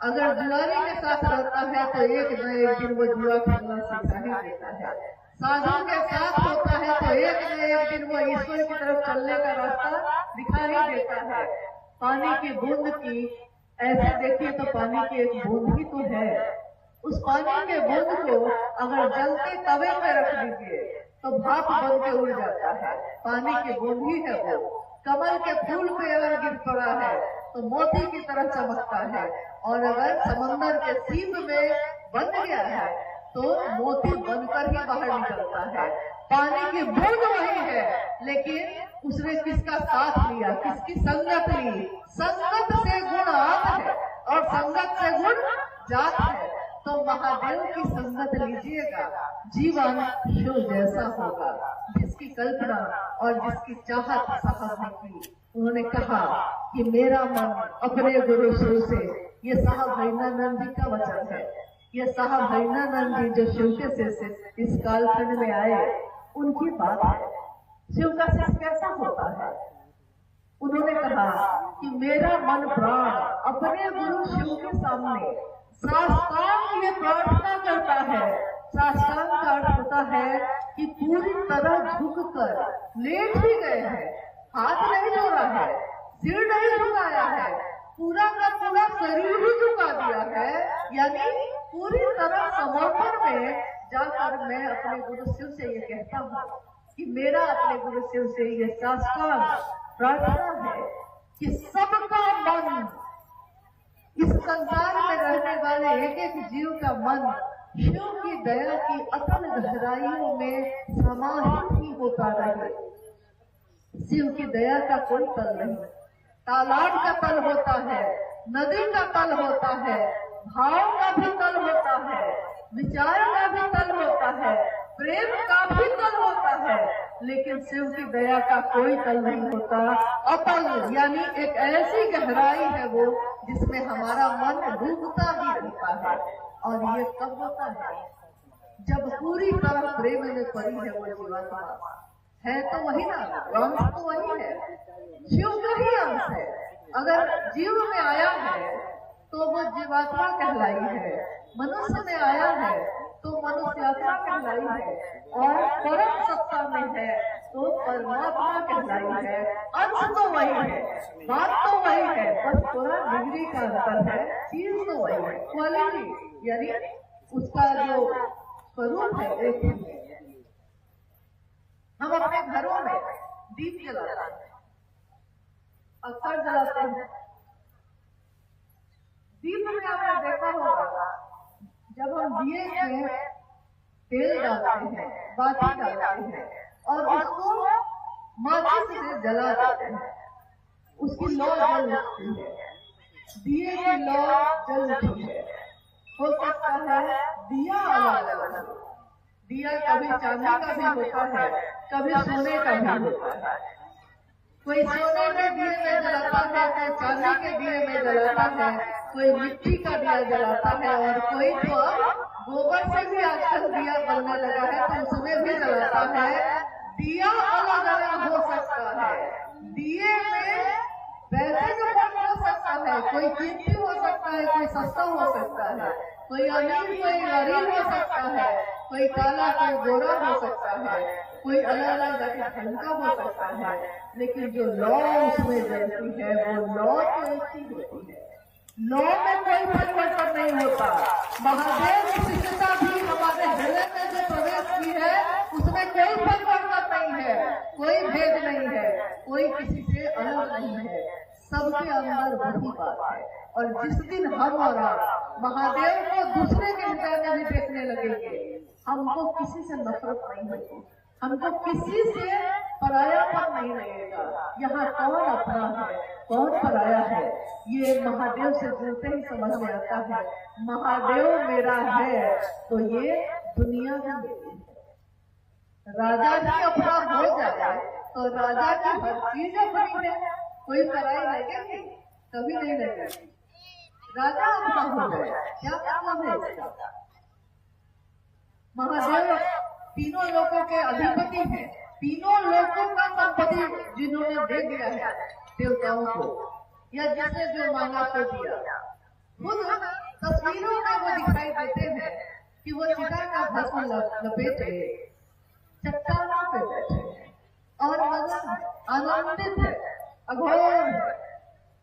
अगर जुआरी के साथ रहता है तो एक न एक दिन वो जुआ खेलना सिखा ही देता है। साधु के साथ होता है तो एक न एक दिन वो ईश्वर की तरफ चलने का रास्ता दिखा ही देता है। पानी की बूंद की ऐसे देखिए तो पानी की एक बूंद ही तो है, उस पानी के बूंद को अगर जलते तवे पे रख दीजिए तो भाप बन के उड़ जाता है, पानी की बूंद ही है वो। कमल के फूल पे अगर गिर पड़ा है तो मोती की तरह चमकता है, और अगर समंदर के सीप में बन गया है तो मोती बनकर ही बाहर निकलता है। पानी की बूंद वही है, लेकिन उसने किसका साथ लिया, किसकी संगत ली। संगत से गुण आत है और संगत से गुण जात है। तो महादेव की संगत लीजिएगा, जीवन शिव जैसा होगा, जिसकी कल्पना और जिसकी चाहत साहब ने की। उन्होंने कहा कि मेरा मन अपने गुरु शिव से, ये साहब भैरवानंद जी का वचन है। ये साहब भैरवानंद जी जो शिव के शिष्य इस कालखंड में आए, उनकी बात है। शिव का शिष्य कैसा होता है? उन्होंने कहा कि मेरा मन प्राण अपने गुरु शिव के सामने साष्टांग ये प्रार्थना करता है। साष्टांग का अर्थ होता है कि पूरी तरह झुककर लेट भी गए हैं, हाथ नहीं जोड़ा है, सिर नहीं झुकाया है, पूरा का पूरा शरीर ही झुका दिया है, यानी पूरी तरह समर्पण में जाकर मैं अपने गुरु शिव से ये कहता हूँ कि मेरा अपने गुरु शिव से ये साष्टांग प्रार्थना है कि सबका मन, इस संसार में रहने वाले एक एक जीव का मन शिव की दया की अतल गहराइयों में समाहित ही होता रहे। शिव की दया का कोई तल नहीं, तालाब का तल होता है, नदी का तल होता है, भाव का भी तल होता है, विचार का भी तल होता है, प्रेम का भी तल होता है, लेकिन शिव की दया का कोई तल नहीं होता। अतल यानी एक ऐसी गहराई है वो जिसमें हमारा मन डूबता ही रहता है। और ये कब होता है? जब पूरी तरह प्रेम में पड़ी है वो जीवात्मा। है तो वही ना, अंश तो वही है, शिव का ही अंश है। अगर जीव में आया है तो वो जीवात्मा कहलाई है, मनुष्य में आया है तो मनुष्यात्मा कहलाई है, और परम सत्ता में है तो परमात्मा कहलाई है। अंश तो वही है, बात तो वही है, बस थोड़ा डिग्री का अंतर है, चीज तो वही है, क्वालिटी यानी उसका जो स्वरूप है एक ही है। हम अपने घरों में दीप जलाते हैं, अक्सर जलाते हैं। दीप में आपने देखा होगा जब हम दिए में तेल डालते हैं, बाती डालते हैं और उसको माचिस से जला देते हैं, उसकी लौ जल उठती है, दिए की लौ जल उठी है। हो सकता है दिया अलग अलग, दिया कभी चांदी का भी होता है, कभी सोने का भी होता है। कोई सोने के दिए में जलाता है, कोई चांदी के दिए में जलाता है, कोई मिट्टी का दिया जलाता है, और कोई तो गोबर से भी आजकल दिया बनने लगा है तो उसमें भी जलाता है। दिया अलग अलग हो सकता है, दिए में पैसे का फर्क हो सकता है, कोई कीमती हो सकता है, कोई सस्ता हो सकता है, कोई अमीर कोई गरीब हो सकता है, कोई काला कोई गोरा हो सकता है, कोई अलग अलग जाति ढंग का हो सकता है, लेकिन जो लौ उसमें जलती है वो लौ तो एक ही होती है। लौ में कोई परिवर्तन नहीं होता। महादेव की शिष्यता भी हमारे हृदय में जो प्रवेश की है उसमें कोई परिवर्तन नहीं है, कोई भेद नहीं है, कोई किसी से अलग नहीं है, सबके अंदर वही बात है। और जिस दिन हम और आप महादेव को दूसरे के हृदय में भी देखने लगेंगे, हमको किसी से नफरत नहीं होगी, हमको किसी से परायापन नहीं लगेगा। यहाँ कौन अपना है कौन पराया है, ये महादेव से जुड़ते ही समझ में आता है। महादेव मेरा है तो ये दुनिया भी मेरी है। राजा भी अपना हो जाए तो राजा की हर चीज अपनी है, कोई पराई लगेगी कभी नहीं लगेगी। राजा अपना हो जाए क्या मतलब है इसका? महादेव तीनों लोगों के अधिपति हैं, तीनों लोगों का संपत्ति जिन्होंने दे दिया है देवताओं को, या जिसने जो मांगा तो दिया। खुद तस्वीरों में वो दिखाई देते हैं कि वो चिता का भस्म लपेटे चट्टानों पे बैठे और आनंदित है, अघोर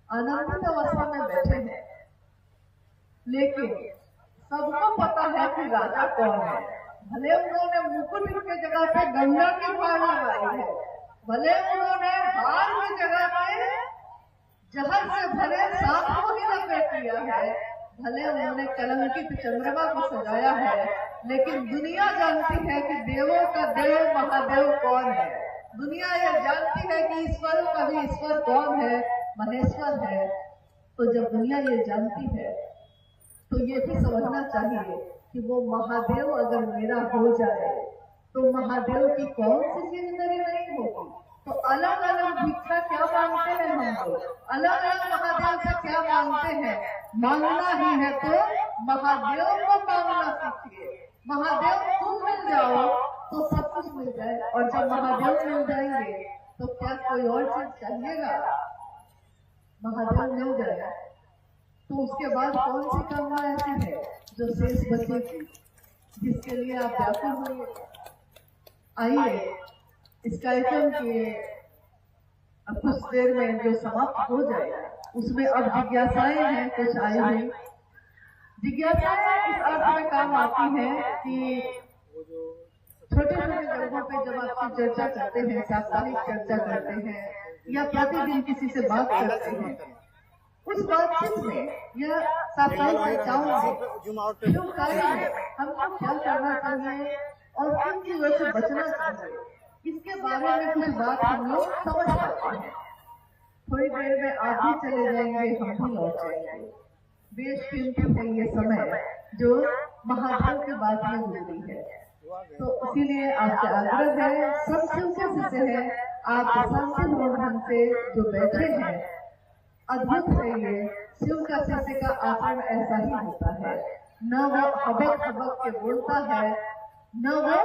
आनंदित अवस्था में बैठे हैं। लेकिन सबको पता है कि राजा कौन है। भले उन्होंने मुकुट की जगह पे गंगा की भार लगाई है, भले उन्होंने हार की जगह पे जहर से भरे सांप को ही लपेट लिया है, भले उन्होंने कलंकित चंद्रमा को सजाया है, लेकिन दुनिया जानती है कि देवों का देव महादेव कौन है। दुनिया ये जानती है कि ईश्वर का भी ईश्वर कौन है, महेश्वर है। तो जब दुनिया ये जानती है तो ये भी समझना चाहिए कि वो महादेव अगर मेरा हो जाए तो महादेव की कौन सी जिंदगी नहीं होगी। तो अलग अलग भिक्षा क्या मांगते हैं हम लोग, अलग अलग महादेव से क्या मांगते हैं। मांगना ही है तो महादेव को मांगना सीखिए। महादेव तुम मिल जाओ तो सब कुछ मिल जाए, और जब महादेव मिल जाएंगे तो क्या कोई और चीज चाहिएगा? महादेव मिल जाए तो उसके बाद कौन सी कामना ऐसी है जो शेष बचेगी, जिसके लिए आप व्याकुल होइए। आइए इस कार्यक्रम के कुछ देर में जो समाप्त हो जाएगा उसमें अब जिज्ञासाएं हैं कुछ आई हुई। जिज्ञासाएं इस अर्थ में काम आती है कि छोटे छोटे जगहों पे जब आपकी चर्चा करते हैं, साप्ताहिक चर्चा करते हैं या प्रतिदिन किसी से बात करते हैं, उस बातचीत में या साप्ताहिक चर्चाओं में जो कार्य है हमको क्या करना चाहिए और किन चीजों से बचना चाहिए, इसके बारे में कुछ बात हम लोग समझ पाते हैं। थोड़ी देर में आप भी चले जाएंगे, हम भी लौट जाएंगे। बेशकीमती है ये समय जो महाभारत के बाद में गुजरी है। तो इसीलिए आपसे आग्रह है, सब शिव के शिष्य है, आप शांतिपूर्ण ढंग से जो बैठे हैं, अद्भुत है ये। शिव का शिष्य का आचरण ऐसा ही होता है, न वो हबक हबक के बोलता है, न वो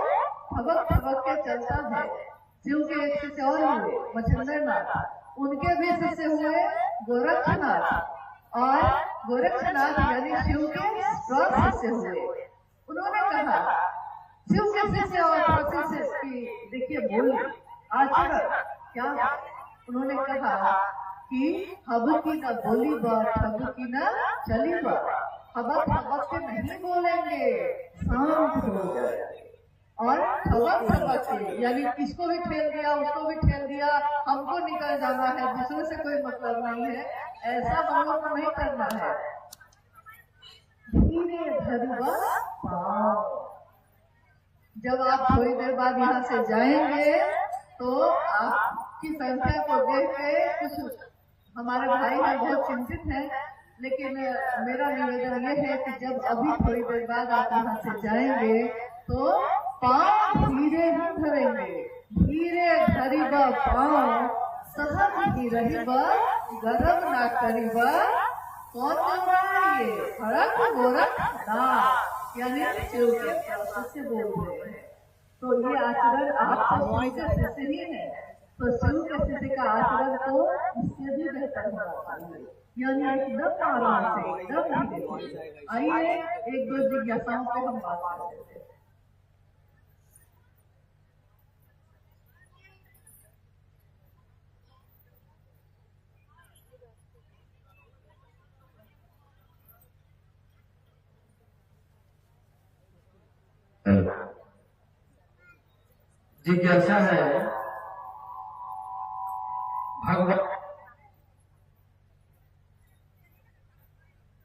हबक हबक के चलता है। शिव के एक शिष्य और हुए मच्छिंद्रनाथ, उनके भी शिष्य हुए गोरक्षनाथ, और गोरक्षनाथ यानी शिव के स्वास्थ्य शिष्य हुए। उन्होंने कहा शिव के शिष्य और प्रशिष्य की देखिए बोली आचरण क्या है। उन्होंने कहा कि हबकी न बोली बात, हबकी न चली बात, हबक हबक के नहीं बोलेंगे, शांत हो जाए। और हबक हबक के यानी किसको भी ठेल दिया, उसको भी ठेल दिया, हमको निकल जाना है, दूसरे से कोई मतलब नहीं है, ऐसा हम लोग को नहीं करना है। धीरे धरुआ पाँव। जब आप थोड़ी देर बाद यहाँ से जाएंगे तो आपकी संख्या को देख के कुछ हमारे भाई हैं बहुत चिंतित हैं, लेकिन मेरा निवेदन ये है कि जब अभी थोड़ी देर बाद आप यहाँ से जाएंगे तो पाँव धीरे ही धरेंगे। धीरे धरिबा पाँव, सहज ही रहिबा, गरम ना करिबा। कौन बोल रहा है ये? भरत गोरखनाथ यानी शिव के शिष्य बोल रहे हैं। तो ये आचरण आप शिव के शिष्य ही है, तो शिव के शिष्य का आचरण तो इससे भी बेहतर होना चाहिए, यानी एकदम आराम से, एकदम धीरे। आइए एक दो जिज्ञासाओं पे हम बात कर लेते हैं। जिज्ञासा है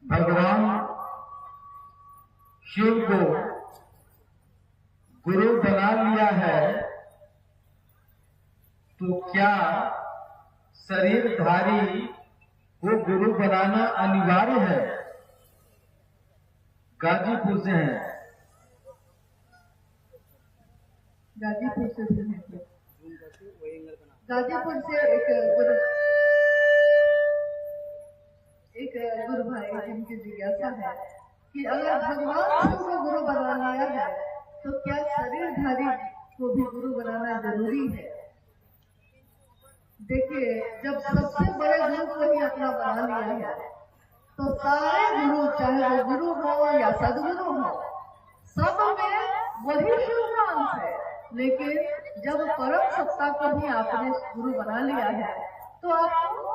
भगवान शिव को गुरु बना लिया है तो क्या शरीरधारी को गुरु बनाना अनिवार्य है? गाजीपुर से हैं। गाजीपुर से गाजीपुर से एक गुरु भाई जिनकी जिज्ञासा है कि अगर भगवान शिव को गुरु बना लिया है तो क्या शरीरधारी को भी गुरु बनाना जरूरी है? देखिए, जब सबसे बड़े गुरु को ही अपना बना लिया है तो सारे गुरु, चाहे वो गुरु हो या सदगुरु हो, सब में वही शिव का अंश है। लेकिन जब परम सत्ता को ही आपने गुरु बना लिया है तो आपको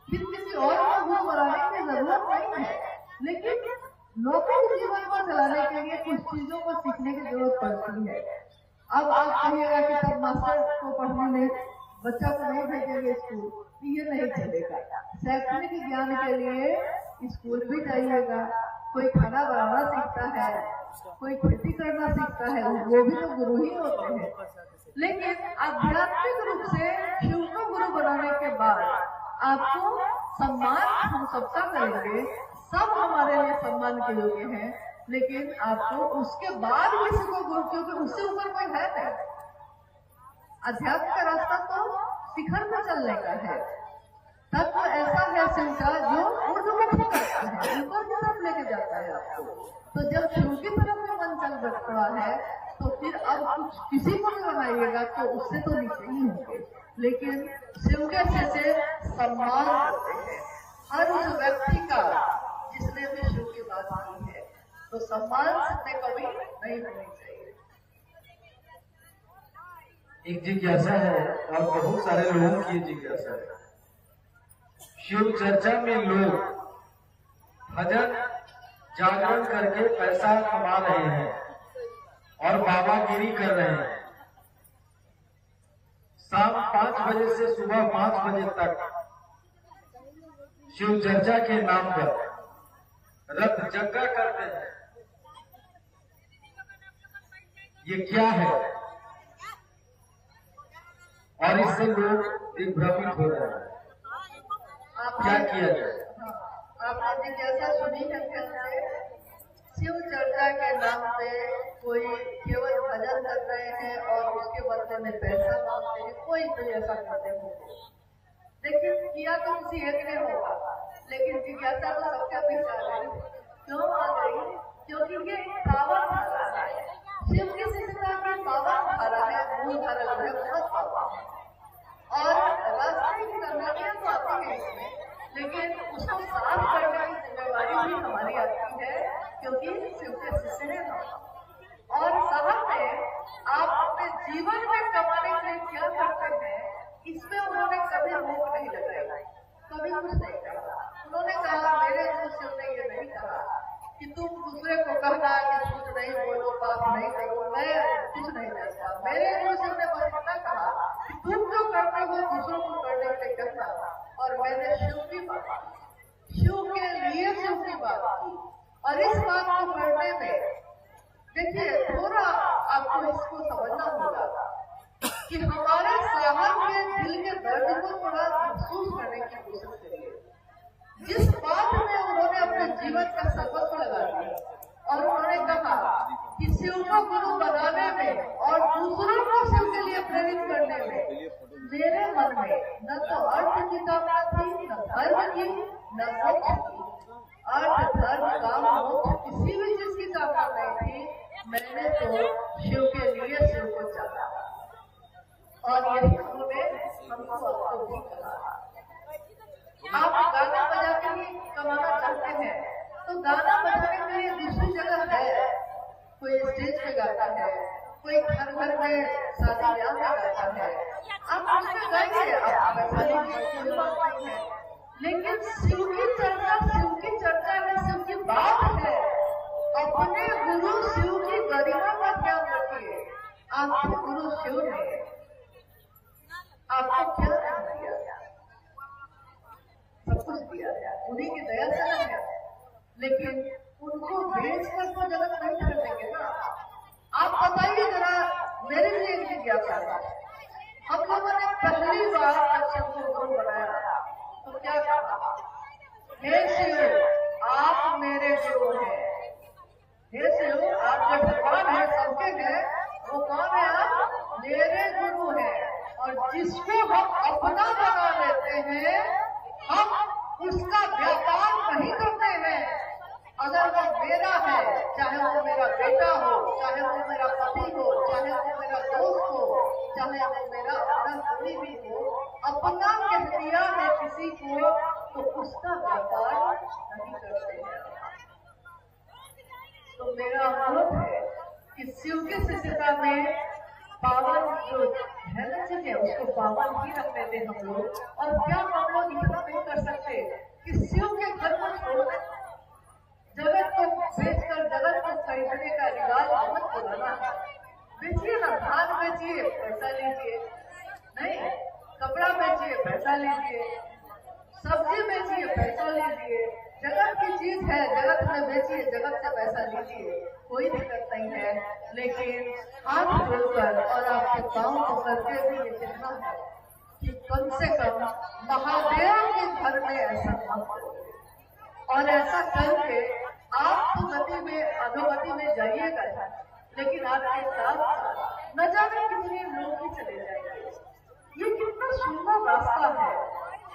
फिर किसी और को गुरु बनाने की जरूरत नहीं है। लेकिन लौकिक जीवन को चलाने के लिए कुछ चीजों को सीखने की जरूरत पड़ती है। अब आप कहिएगा कि तब मास्टर को पढ़ने में बच्चा को नहीं भेजेंगे स्कूल, ये नहीं चलेगा। शैक्षणिक ज्ञान के लिए स्कूल भी जाइएगा। कोई खाना बनाना सीखता है, कोई खेती करना सीखता है, वो भी तो गुरु ही होते हैं। लेकिन आध्यात्मिक रूप से शिव को गुरु बनाने के बाद आपको सम्मान हम सबका करेंगे, सब हमारे लिए सम्मान के योग्य हैं, लेकिन आपको उसके बाद किसी को गुरु, क्योंकि उससे ऊपर कोई है नहीं। अध्यात्म का रास्ता तो शिखर पर चलने का है। तत्व ऐसा है शिव का जो ऊर्ध्वमुखी करता है, ऊपर की तरफ लेके जाता है आपको। तो जब शिव की तरफ में मन चल रहा है तो फिर अब कुछ किसी को भी बनाइएगा तो उससे तो नीचे ही होंगे। लेकिन शिव के से सम्मान करते हैं हर उस व्यक्ति का जिसने भी शिव की बात की है, तो सम्मान से कभी नहीं होनी चाहिए। एक जिज्ञासा है और बहुत सारे लोगों की जिज्ञासा है। शिव चर्चा में लोग भजन जागरण करके पैसा कमा रहे हैं और बाबागिरी कर रहे हैं। शाम 5 बजे से सुबह 5 बजे तक शिव चर्चा के नाम पर रथ जग्गा करते हैं। ये क्या है? और इससे लोग दिग्भ्रमित हो रहे हैं। क्या किया जाए? आपने जिज्ञासा सुनी है कैसे शिव चर्चा के नाम पे कोई केवल भजन कर रहे हैं और उसके बदले में पैसा मांगते हैं, कोई भी ऐसा करते होंगे। लेकिन किया तो किसी एक ने होगा, लेकिन जिज्ञासा तो सबके बीच आ गई। क्यों आ गई? क्योंकि ये पावन धारा है, शिव की शिष्यता की पावन धारा है, मूल धारा है, बहुत पावन है। और राष्ट्रीय की कर्मचारियां तो आती है इसमें, लेकिन उसको साफ करने की जिम्मेवारी भी हमारी आती है, क्योंकि शिव के शिष्य हैं हम। और साहब में आप अपने जीवन में कमाने के लिए क्या करते हैं, इसमें उन्होंने कभी रोक नहीं लगाई, कभी कुछ नहीं कहा। उन्होंने कहा, मेरे गुरु शिव ने ये नहीं कहा कि तुम दूसरे को कहना कि कुछ नहीं बोलो, पाप नहीं करो, मैं कुछ नहीं करता। मेरे गुरु शिव ने बस इतना कहा कि तुम जो करते हो दूसरों को करने के लिए कहना। और मैंने शिव की बात की, शिव के लिए शिव की बात की। और इस बात को करने में देखिए थोड़ा आपको इसको समझना होगा कि हमारे साहब के दिल के दर्द को थोड़ा महसूस करने की कोशिश करिए। जिस बात में उन्होंने अपने जीवन का सर्वस्व लगा दिया और उन्होंने कहा कि शिव को गुरु बनाने में और दूसरों को शिव के लिए प्रेरित करने में मेरे मन में न तो अर्थ की कामना थी, न धर्म की, न मोक्ष की। अर्थ, धर्म, काम, मोक्ष किसी भी चीज की कामना नहीं थी। मैंने तो शिव के लिए शिव को चाहा और यही उन्होंने हमको आपको भी कहा। आप गाना बजा के ही कमाना चाहते हैं तो गाना बजाने के लिए दूसरी जगह है। कोई स्टेज पे गाता है, कोई घर घर में शादी ब्याह में गाता है, आप उसमें गाइए, आप पैसा लीजिए, कोई बात नहीं है। लेकिन शिव की चर्चा है, शिव की बात है। अपने गुरु शिव की गरिमा का ध्यान रखिए। आपके गुरु शिव ने आपको क्या दिया? सब कुछ दिया है, उन्हीं की दया से है। लेकिन उनको बेचकर तो जगत नहीं कर देंगे ना। आप बताइए जरा, मेरे लिए एक जिज्ञासा है। हम लोगों ने पहली बार जब शिव को गुरु बनाया तो क्या कहा? हे शिव, आप मेरे गुरु हैं। हे शिव, आप जो भगवान है, सबके हैं, वो कौन है? आप मेरे गुरु हैं। और जिसको हम अपना बना लेते हैं, हम उसका व्यापार नहीं करते हैं। अगर वो मेरा है, चाहे वो मेरा बेटा हो, चाहे वो मेरा पति हो, चाहे वो मेरा दोस्त हो, चाहे वो मेरा अपना कोई भी हो, अपना कह दिया है किसी को तो उसका व्यापार नहीं करते हैं। तो मेरा अनुरोध है कि शिव की शिष्यता में पावन जो है ना चीज है, उसको पावन ही रखने दें हम लोग। और क्या हम लोग इतना नहीं कर सकते कि शिव के घर को छोड़ दें? जगत को बेचकर जगत को खरीदने का रिवाज बहुत पुराना है। बेचिए ना, धान बेचिए, पैसा लीजिए, नहीं कपड़ा बेचिए, पैसा लीजिए, सब्जी बेचिए, पैसा लीजिए। जगत की चीज है, जगत में बेचिए, जगत से पैसा लीजिए, कोई दिक्कत नहीं है। लेकिन हाथ जोड़कर और आपके पांव पकड़ के भी ये कहना है कि कम से कम महादेव के घर में ऐसा मत करो। और ऐसा करके आप तो गति में, अधोगति में जाइएगा, लेकिन आपके साथ न जाने कितने लोग ही चले जाएंगे। ये कितना सुंदर रास्ता है,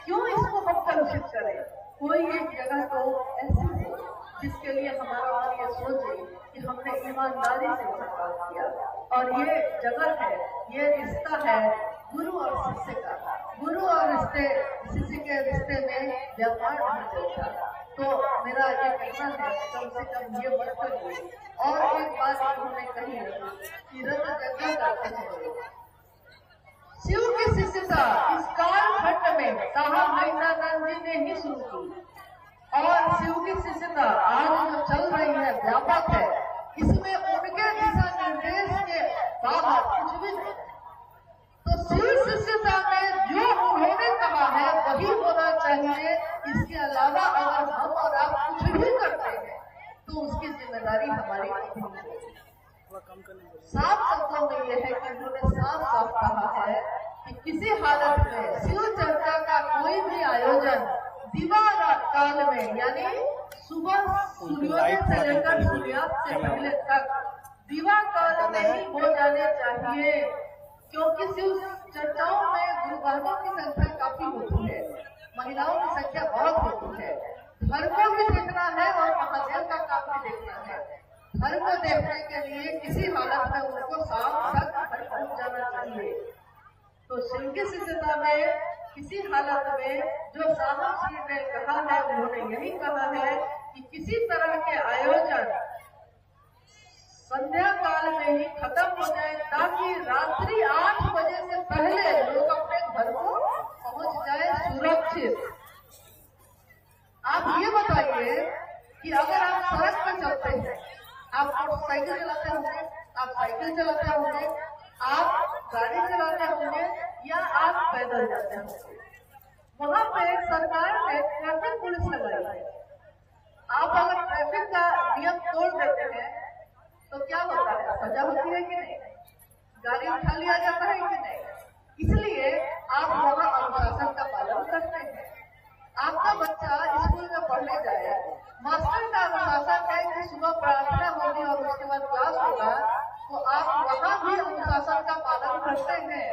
क्यों इसको हम कलुषित करें? कोई एक जगह तो ऐसी हो जिसके लिए हमारा मन ये सोचे कि हमने ईमानदारी से काम किया। और ये जगह है, ये रिश्ता है गुरु और शिष्य का। गुरु और शिष्य के रिश्ते में व्यापार नहीं चलता। तो मेरा ये कहना है, कम से कम ये मत करिए। और एक बात उन्होंने कही है कि रथ जग्गा करते हैं। शिव की शिष्यता इस कालखंड में साहब महिमानंद जी ने की और शिव की शिष्यता आज जो चल रही है, व्यापक है, इसमें उनके दिशा निर्देश के बाहर कुछ भी नहीं। तो शिव शिष्यता में जो उन्होंने कहा है वही होना चाहिए। इसके अलावा अगर हम और आप कुछ भी करते हैं तो उसकी जिम्मेदारी हमारी नहीं है। साफ शब्दों में यह है कि उन्होंने साफ साफ कहा है कि किसी हालत में शिव चर्चा का कोई भी आयोजन दिवा काल में, यानी सुबह सूर्योदय से लेकर सूर्यास्त से पहले तक दिवा काल में ही हो जाने चाहिए, क्योंकि शिव चर्चाओं में गुरुवारों की संख्या काफी होती है, महिलाओं की संख्या बहुत होती है। धर्म को भी देखना है और महादेव का काम भी देखना है। धर्म को देखने के लिए किसी हालत में उनको शाम तक घर पहुंच जाना चाहिए। तो शिव की शिष्यता में किसी हालत में जो साहब जी ने कहा है, उन्होंने यही कहा है कि किसी तरह के आयोजन संध्या काल में ही खत्म हो जाए, ताकि रात्रि 8 बजे से पहले लोग अपने घर को पहुंच जाए सुरक्षित। आप ये बताइए कि अगर आप सड़क पर चलते हैं, आप मोटरसाइकिल चलाते होंगे, आप साइकिल चलाते होंगे, आप गाड़ी चलाते होंगे या आप पैदल जाते होंगे, वहां पे सरकार ने ट्रैफिक पुलिस लगाई है। आप अगर ट्रैफिक का नियम तोड़ देते हैं तो क्या होता है? सजा होती है कि नहीं? गाड़ी उठा लिया जाता है कि नहीं? इसलिए आप वहाँ अनुशासन का पालन करते हैं। आपका बच्चा स्कूल में पढ़ने जाए, मास्टर का अनुशासन है कि सुबह प्रार्थना होगी और उसके बाद क्लास होगा, तो आप वहाँ भी अनुशासन का पालन करते हैं।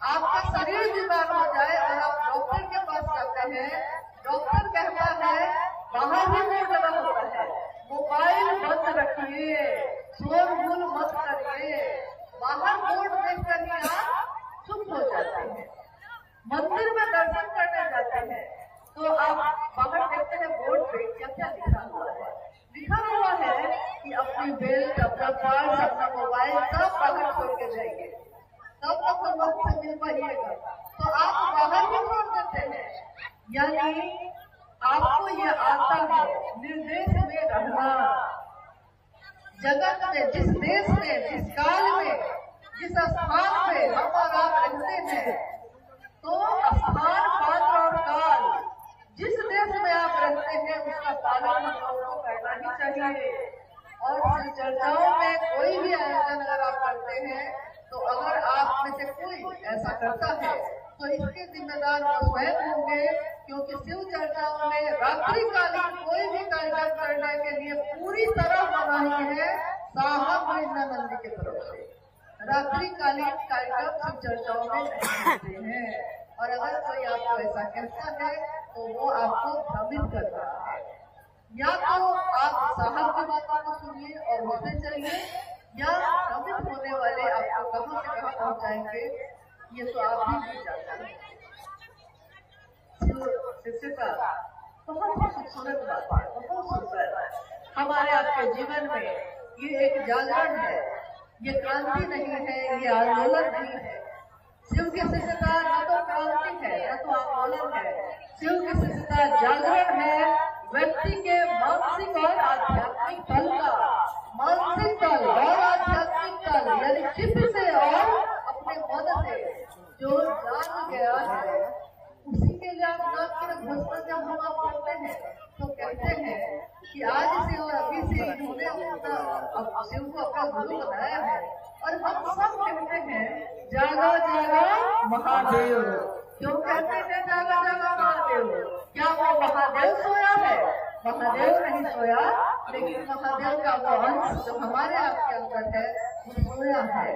आपका शरीर बीमार हो जाए और आप डॉक्टर के पास जाते हैं, डॉक्टर कहता है, बाहर भी बोर्ड लगा होता है, मोबाइल बंद रखिए, शोरगुल मत करिए, बाहर बोर्ड देखकर ही आप चुप हो जाते हैं। मंदिर में दर्शन करने जाते हैं तो आप बाहर देखते हैं बोर्ड पे क्या क्या लिखा हुआ है। लिखा हुआ है कि अपनी बेल्ट, अपना पर्स, अपना मोबाइल सब बाहर छोड़ के जाइए, तब तक वक्त से मिल पाइएगा। तो आप बाहर भी छोड़ देते हैं, यानी आपको ये आता है निर्देश में रहना। जगत में, जिस देश में, जिस काल में, जिस स्थान में हम और आप रहते हैं, तो स्थान, पात्र और काल, जिस देश में आप रहते हैं उसका पालन आपको करना ही चाहिए। और चर्चाओं में कोई भी आयोजन अगर आप करते हैं, तो अगर आप में से कोई ऐसा करता है तो इसके जिम्मेदार वो स्वयं होंगे, क्योंकि शिव चर्चाओं में रात्रिकालीन कोई भी कार्यक्रम करने के लिए पूरी तरह मनाही है साहब वृंदानंद की तरफ से। रात्रिकालीन कार्यक्रम शिव चर्चाओं में नहीं होते हैं, और अगर कोई आपको ऐसा कहता है तो वो आपको भ्रमित कर रहा है। या तो आप साहब की बातों को सुनिए और उसमें चलिए, या भ्रमित होने वाले आपको कहाँ से कहाँ पहुँचाएंगे ये तो आप भी नहीं जानते। शिष्यता बहुत ही खूबसूरत बात है, बहुत सुंदर। हमारे आपके जीवन में ये एक जागरण है, ये क्रांति नहीं है, ये आंदोलन नहीं है। शिव की शिष्यता न तो क्रांति है न तो आंदोलन है। शिव की शिष्यता जागरण है, व्यक्ति के मानसिक और आध्यात्मिक तल का, मानसिक तल और आध्यात्मिक तल, यानी चित्त से और अपने मन से जो जान गया है, उसी के लिए आप नाम के घोषणा जब हम आप करते हैं तो कहते हैं कि आज से और अभी से इन्होंने अपना शिव को अपना गुरु बनाया है। और हम सब कहते हैं जागा जागा महादेव। क्यों कहते हैं जागा जागा महादेव? क्या वो महादेव सोया है? महादेव नहीं सोया, लेकिन महादेव का वो अंश जो हमारे आपके अंदर है वो सोया है।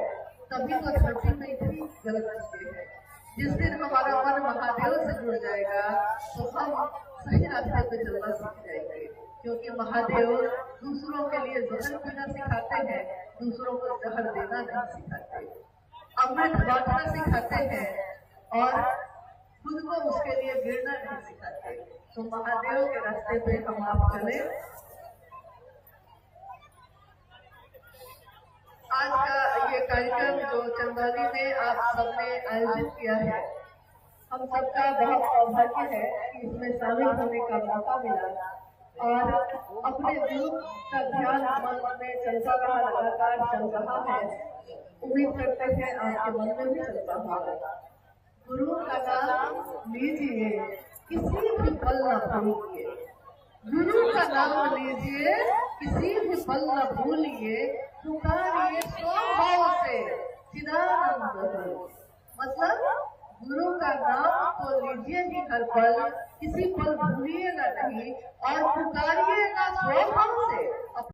तभी तो धरती में इतनी गलत चीजें है। जिस दिन हमारा मन महादेव से जुड़ जाएगा तो हम सही रास्ते पे चलना सीख जाएंगे, क्योंकि महादेव दूसरों के लिए जहर पीना सिखाते हैं, दूसरों को जहर देना नहीं सिखाते, अमृत बांटना सिखाते हैं और खुद को उसके लिए गिरना नहीं सिखाते। तो महादेव के रास्ते पे हम आप चले। आज का ये कार्यक्रम जो चंदौली में आप सबने आयोजित किया है, हम सबका बहुत सौभाग्य है कि इसमें शामिल होने का मौका मिला और अपने गुरु का ध्यान मन में चलता रहा, लगातार चल रहा है। उम्मीद करते हैं आपके मन में भी चलता होगा। गुरु का नाम लीजिए, किसी भी पल न भूलिए। गुरु का नाम लीजिए, किसी भी पल न भूलिए। पुकारिए स्वभाव से चिदानंद हो। मतलब गुरु का नाम तो लीजिए ही हर पल, किसी पल भूलिएगा नहीं और पुकारिएगा स्वभाव से।